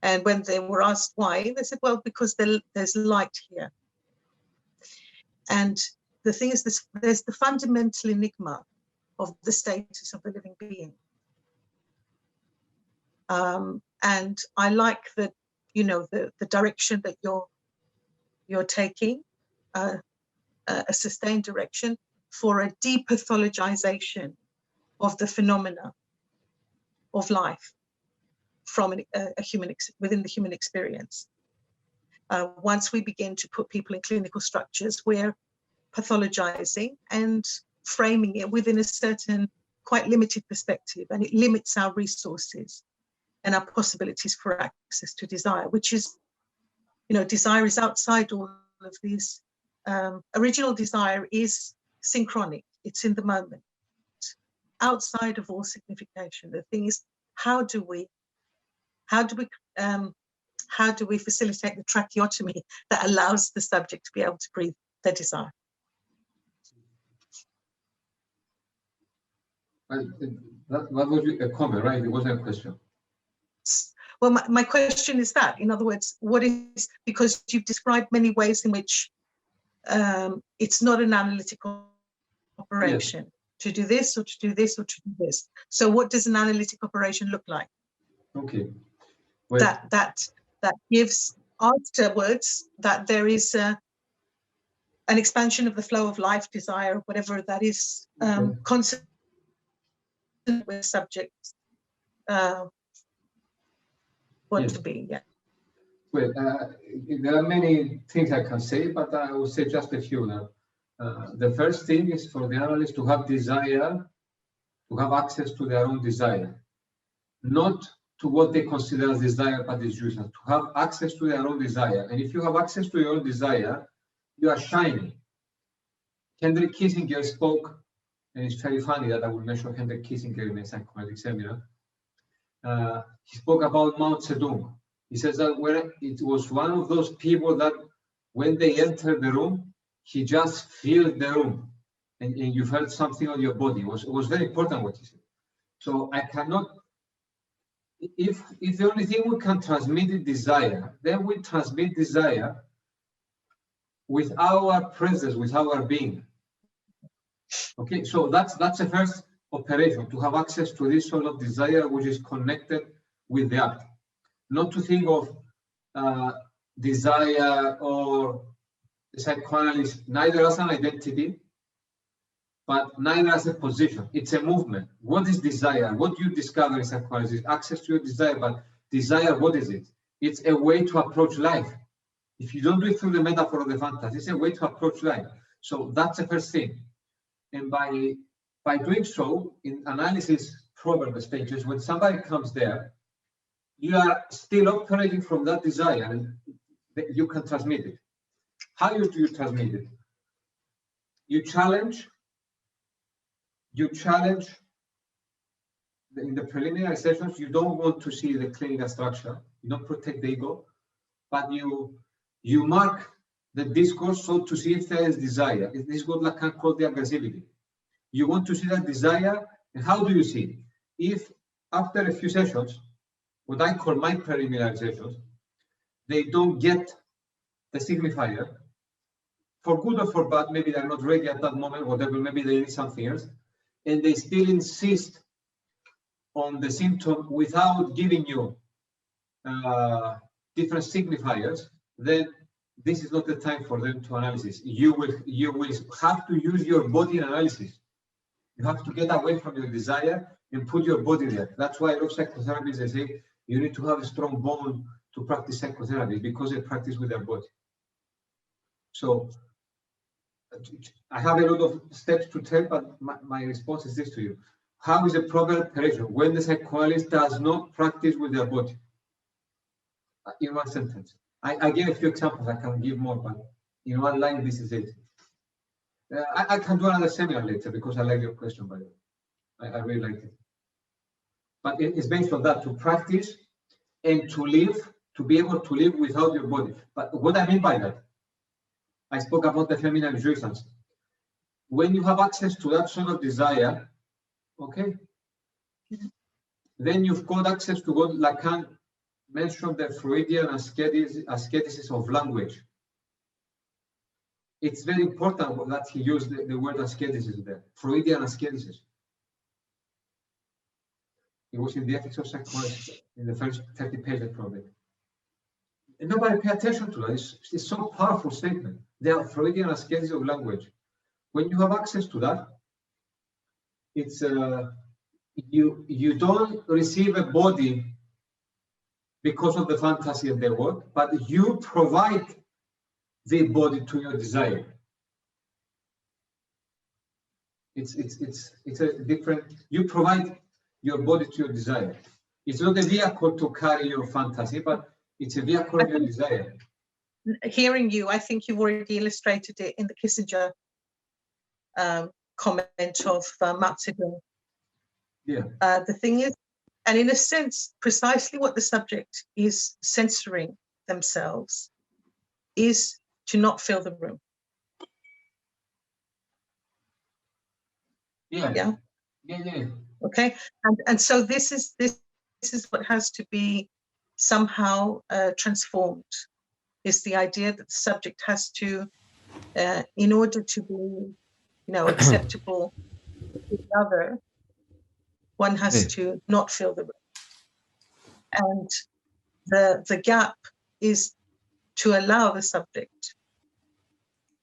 And when they were asked why, they said, well, because there's light here. And the thing is, there's the fundamental enigma of the status of the living being. And I like that, you know, the direction that you're taking, a sustained direction for a depathologization of the phenomena of life from within the human experience. Once we begin to put people in clinical structures, we're pathologizing and framing it within a certain quite limited perspective, and it limits our resources and our possibilities for access to desire, which is, you know, desire is outside all of these. Original desire is synchronic, it's in the moment, outside of all signification. The thing is, how do we facilitate the tracheotomy that allows the subject to be able to breathe their desire? That was a comment, right? It wasn't a question. Well, my question is that, in other words, what is, because you've described many ways in which it's not an analytical operation, yes, to do this or to do this or to do this. So what does an analytic operation look like? Okay. Well, that gives afterwards that there is an expansion of the flow of life, desire, whatever that is, constant with subjects want to be. Yeah. Well, there are many things I can say, but I will say just a few now. The first thing is for the analyst to have desire, to have access to their own desire, not to what they consider as desire, but is useless, to have access to their own desire. And if you have access to your own desire, you are shining. Henry Kissinger spoke, and it's very funny that I will mention Henry Kissinger in a psychoanalytic seminar. He spoke about Mao Zedong. He says that when it was one of those people that when they entered the room, he just filled the room, and you felt something on your body. It was very important what he said. So I cannot, if the only thing we can transmit is desire, then we transmit desire with our presence, with our being. Okay, so that's the first operation, to have access to this sort of desire which is connected with the act. Not to think of desire or the psychoanalyst neither as an identity, but neither as a position. It's a movement. What is desire? What you discover in psychoanalysis is access to your desire, but desire, what is it? It's a way to approach life. If you don't do it through the metaphor of the fantasy, it's a way to approach life. So that's the first thing. And by doing so, in analysis program stages, when somebody comes there, you are still operating from that desire, and you can transmit it. How do you transmit it? You challenge in the preliminary sessions, you don't want to see the clinical structure. You don't protect the ego, but you mark the discourse so to see if there is desire. This is what Lacan called the aggressivity. You want to see that desire, and how do you see it? If after a few sessions, what I call my preliminary sessions, they don't get the signifier, for good or for bad, maybe they're not ready at that moment, whatever, maybe they need something else, and they still insist on the symptom without giving you different signifiers, then this is not the time for them to analysis. You will have to use your body in analysis. You have to get away from your desire and put your body there. That's why a lot of psychotherapists, they say you need to have a strong bond to practice psychotherapy, because they practice with their body. So I have a lot of steps to tell, but my response is this to you. How is a proper operation when the psychoanalyst does not practice with their body? In one sentence. I gave a few examples, I can give more, but in one line, this is it. I can do another seminar later because I like your question, by the way. I really like it. But it's based on that, to practice and to live, to be able to live without your body. But what I mean by that, I spoke about the feminine jouissance. When you have access to that sort of desire, okay, then you've got access to what Lacan mentioned, the Freudian asceticism of language. It's very important that he used the word asceticism there, Freudian asceticism. It was in the Ethics of Psychoanalysis, in the first 30 pages probably. And nobody pay attention to that. It's so powerful statement. The Freudian asceticism of language. When you have access to that, it's you don't receive a body because of the fantasy and the word, but you provide the body to your desire. It's a different. You provide your body to your desire. It's not a vehicle to carry your fantasy, but it's a vehicle of your desire. Hearing you, I think you've already illustrated it in the Kissinger comment of Mao Zedong. Yeah. The thing is, and in a sense, precisely what the subject is censoring themselves is to not fill the room. Yeah. Yeah. Yeah. Okay. And so this is what has to be somehow transformed. Is the idea that the subject has to, in order to be, acceptable to the other, one has to not fill the room. And the gap is to allow the subject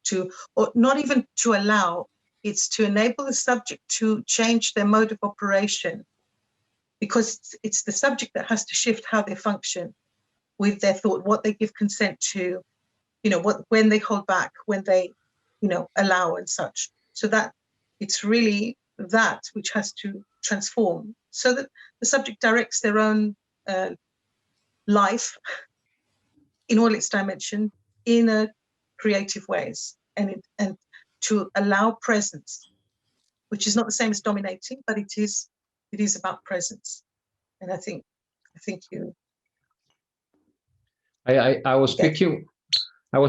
to, or not even to allow, it's to enable the subject to change their mode of operation, because it's the subject that has to shift how they function with their thought, what they give consent to, when they hold back, when they, allow and such. So that it's really that which has to transform so that the subject directs their own life in all its dimension in a creative ways, and to allow presence, which is not the same as dominating, but it is about presence. And I think you. I was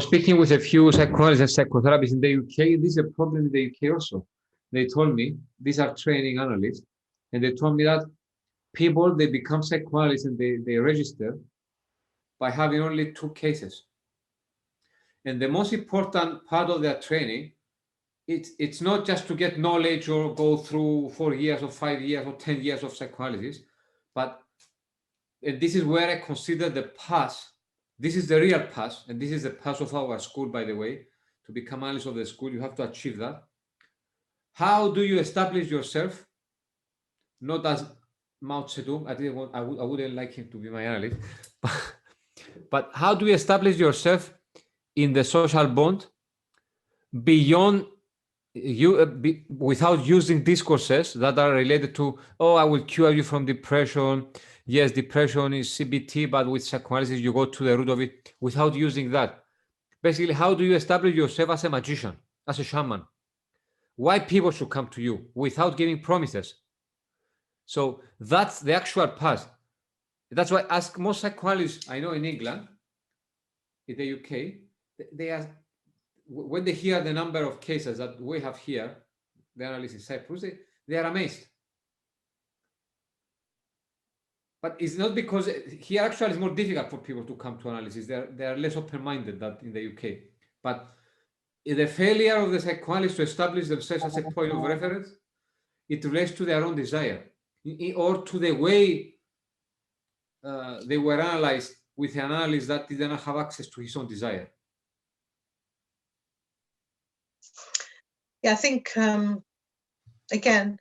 speaking with a few psychologists and psychotherapists in the UK. This is a problem in the UK also. They told me, these are training analysts, and they told me that people, they become psychoanalysts and they register by having only 2 cases. And the most important part of their training, it's not just to get knowledge or go through 4 years or 5 years or 10 years of psychoanalysis, but and this is where I consider the pass. This is the real pass, and this is the pass of our school, by the way. To become analyst of the school, you have to achieve that. How do you establish yourself? Not as Mao Zedong. I wouldn't like him to be my analyst. But how do you establish yourself in the social bond beyond you, without using discourses that are related to, oh, I will cure you from depression. Yes, depression is CBT, but with psychoanalysis, you go to the root of it, without using that. Basically, how do you establish yourself as a magician, as a shaman? Why people should come to you without giving promises? So that's the actual path. That's why I ask most psychoanalysts I know in England, in the UK, they are, when they hear the number of cases that we have here, the analysts in Cyprus, they are amazed. But it's not because here actually it's more difficult for people to come to analysis. They are less open-minded than in the UK. But the failure of the psychoanalysts to establish themselves as a point of reference, it relates to their own desire or to the way they were analyzed with an analyst that didn't have access to his own desire. Yeah, I think, again,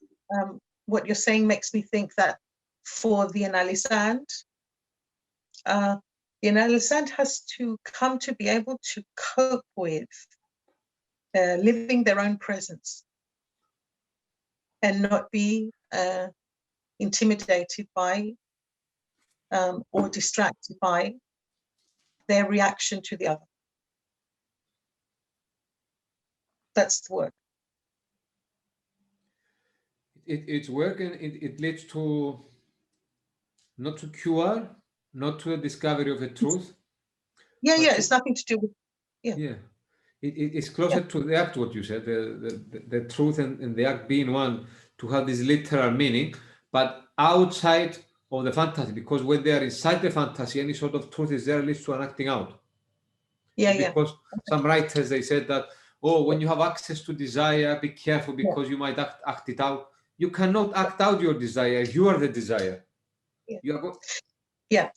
what you're saying makes me think that for the analysand has to come to be able to cope with living their own presence and not be intimidated by or distracted by their reaction to the other. That's the work. It's work, and it leads to not to cure, not to a discovery of the truth. Yeah, it's nothing to do with. Yeah, it's closer to the act, what you said, the truth and the act being one, to have this literal meaning, but outside of the fantasy, because when they are inside the fantasy, any sort of truth is there leads to an acting out. Because some writers, they said that, oh, when you have access to desire, be careful because you might act it out. You cannot act out your desire. You are the desire.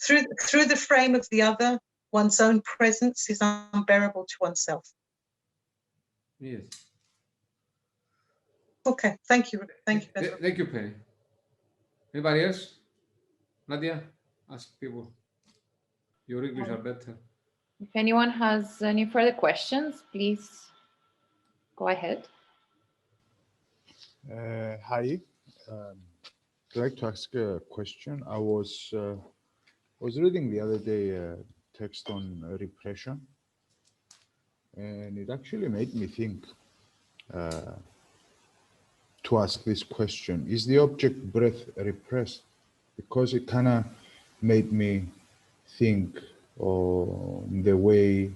Through the frame of the other, one's own presence is unbearable to oneself. Yes. Okay, thank you. Thank you. Thank you, Penny. Anybody else? Nadia, ask people. Your English are better. If anyone has any further questions, please go ahead. Hi. I'd like to ask a question. I was reading the other day a text on repression, and it actually made me think to ask this question: is the object breath repressed? Because it kind of made me think of the way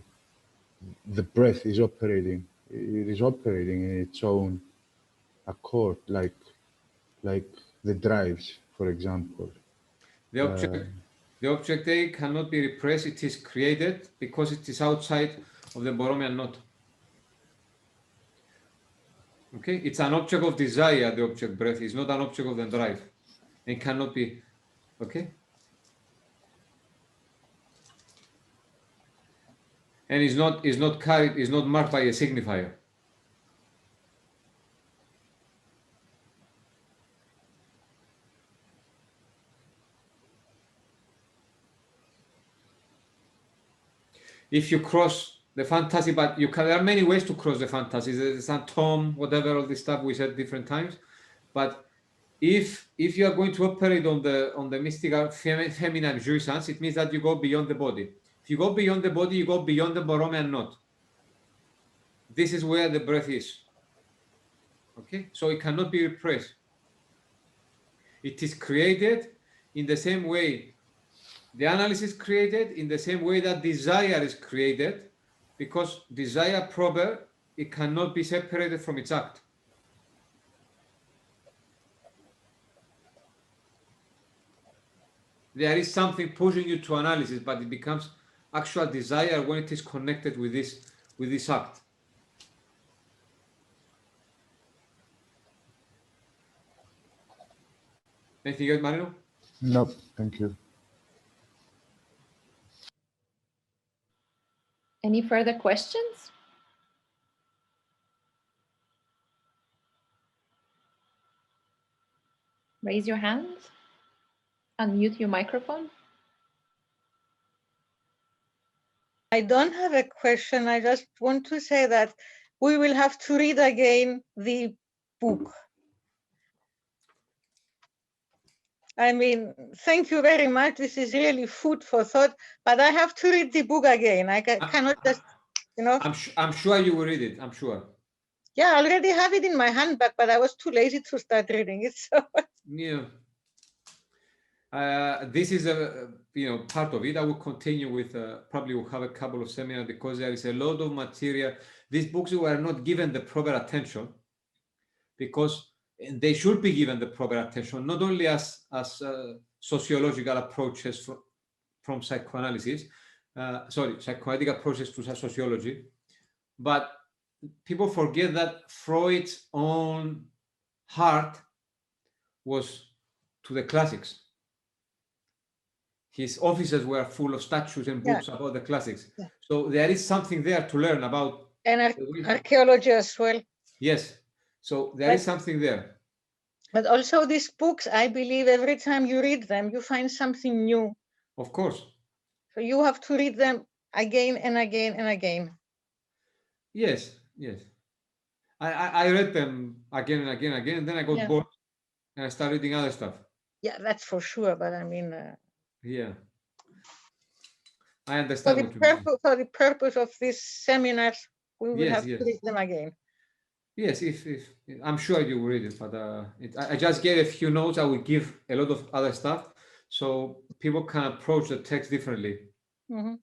the breath is operating. It is operating in its own accord, like the drives, for example. The object A cannot be repressed. It is created because it is outside of the Borromean knot. Okay, it's an object of desire. The object breath is not an object of the drive, and cannot be. Okay, and is not carried, is not marked by a signifier. If you cross the fantasy, but there are many ways to cross the fantasy. There's a Tom, whatever, all this stuff we said different times. But if you are going to operate on the mystical feminine jouissance, it means that you go beyond the body. If you go beyond the body, you go beyond the Borromean knot. This is where the breath is. Okay, so it cannot be repressed. It is created in the same way. The analysis is created in the same way that desire is created, because desire proper, it cannot be separated from its act. There is something pushing you to analysis, but it becomes actual desire when it is connected with this act. Anything else, Marino? No, thank you. Any further questions? Raise your hand. Unmute your microphone. I don't have a question. I just want to say that we will have to read again the book. I mean, thank you very much. This is really food for thought, but I have to read the book again. I cannot just, you know. I'm sure you will read it, I'm sure. Yeah, I already have it in my handbag, but I was too lazy to start reading it. So. Yeah. This is a part of it. I will continue with probably we'll have a couple of seminars because there is a lot of material. These books were not given the proper attention because they should be given the proper attention, not only as sociological approaches from psychoanalysis, psychoanalytic approaches to sociology, but people forget that Freud's own heart was to the classics. His offices were full of statues and books about the classics. Yeah. So there is something there to learn about. And archaeology as well. Yes. So there is something there. But also these books, I believe every time you read them, you find something new. Of course. So you have to read them again and again and again. Yes, yes. I read them again and again and again, and then I got bored and I started reading other stuff. Yeah, that's for sure. But I mean... yeah. I understand. For the purpose of these seminars, we will have to read them again. Yes, if I'm sure you will read it, but I just gave a few notes. I will give a lot of other stuff so people can approach the text differently. Mm-hmm.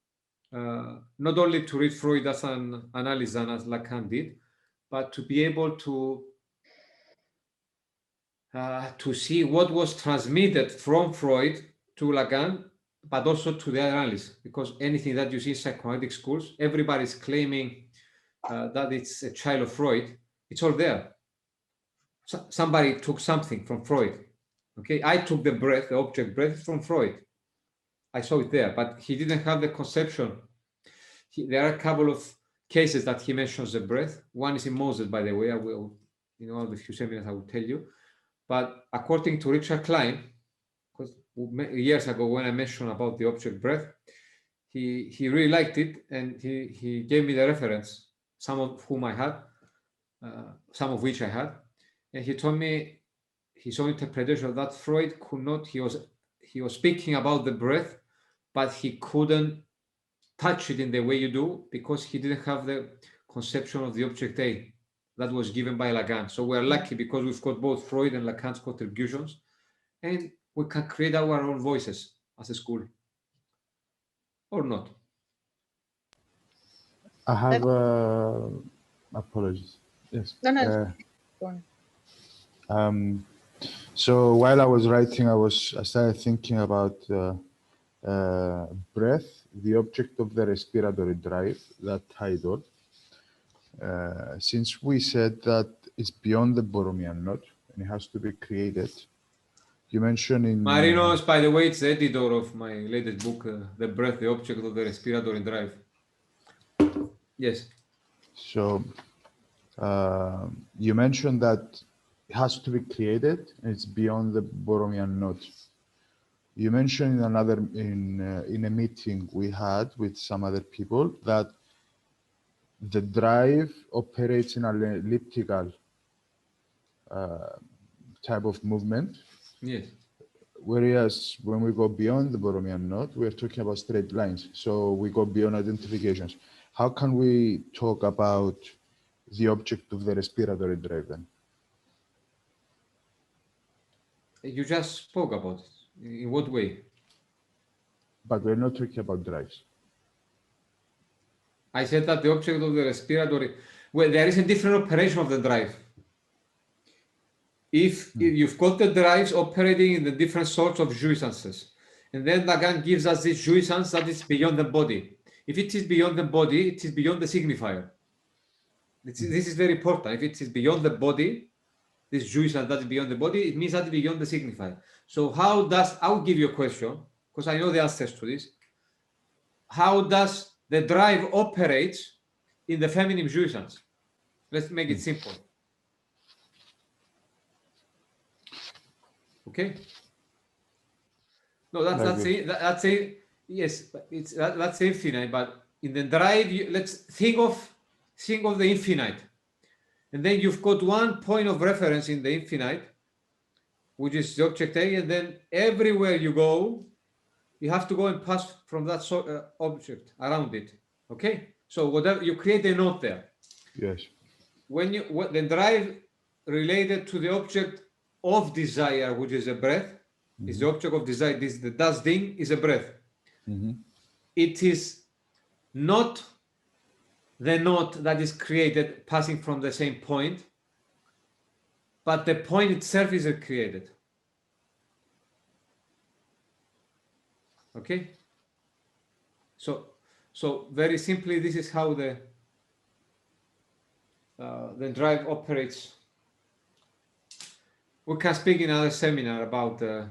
Not only to read Freud as an analyst as Lacan did, but to be able to see what was transmitted from Freud to Lacan, but also to the analysts, because anything that you see in psychoanalytic schools, everybody's claiming that it's a child of Freud. It's all there. Somebody took something from Freud. Okay, I took the breath, the object breath, from Freud. I saw it there, but he didn't have the conception. There are a couple of cases that he mentions the breath. One is in Moses, by the way. I will, all the few seminars I will tell you. But according to Richard Klein, because years ago when I mentioned about the object breath, he really liked it, and he gave me the reference, some of which I had, and he told me his own interpretation of that Freud could not. He was speaking about the breath, but he couldn't touch it in the way you do because he didn't have the conception of the object A that was given by Lacan. So we're lucky because we've got both Freud and Lacan's contributions, and we can create our own voices as a school, or not. I have apologies. Yes. No. So while I was writing, I started thinking about breath, the object of the respiratory drive, that title. Since we said that it's beyond the Borromean knot and it has to be created, you mentioned in... Marinos, by the way, it's the editor of my latest book, The Breath, the Object of the Respiratory Drive. Yes. So you mentioned that it has to be created and it's beyond the Borromean knot. You mentioned in a meeting we had with some other people that the drive operates in an elliptical type of movement. Yes. Whereas when we go beyond the Borromean knot, we're talking about straight lines. So we go beyond identifications. How can we talk about the object of the respiratory drive then? You just spoke about it. In what way? But we're not talking about drives. I said that the object of the respiratory, well, there is a different operation of the drive. If you've got the drives operating in the different sorts of jouissances, and then Lacan gives us this jouissance that is beyond the body. If it is beyond the body, it is beyond the signifier. This is very important. If it is beyond the body, this jouissance that is beyond the body, it means that it's beyond the signifier. So I'll give you a question, because I know the answers to this. How does the drive operate in the feminine jouissance? Let's make it simple. Okay. No, that's infinite. But in the drive, let's think of the infinite, and then you've got one point of reference in the infinite, which is the object A, and then everywhere you go, you have to go and pass from that object around it. Okay. So whatever you create a knot there. Yes. When the drive related to the object of desire, which is a breath, is the object of desire. This the das Ding is a breath. It is not the knot that is created passing from the same point, but the point itself is created. Okay? So very simply, this is how the drive operates. We can speak in another seminar about the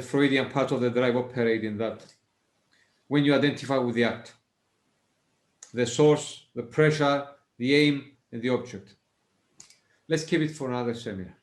Freudian part of the drive operating that when you identify with the act, the source, the pressure, the aim, and the object. Let's keep it for another seminar.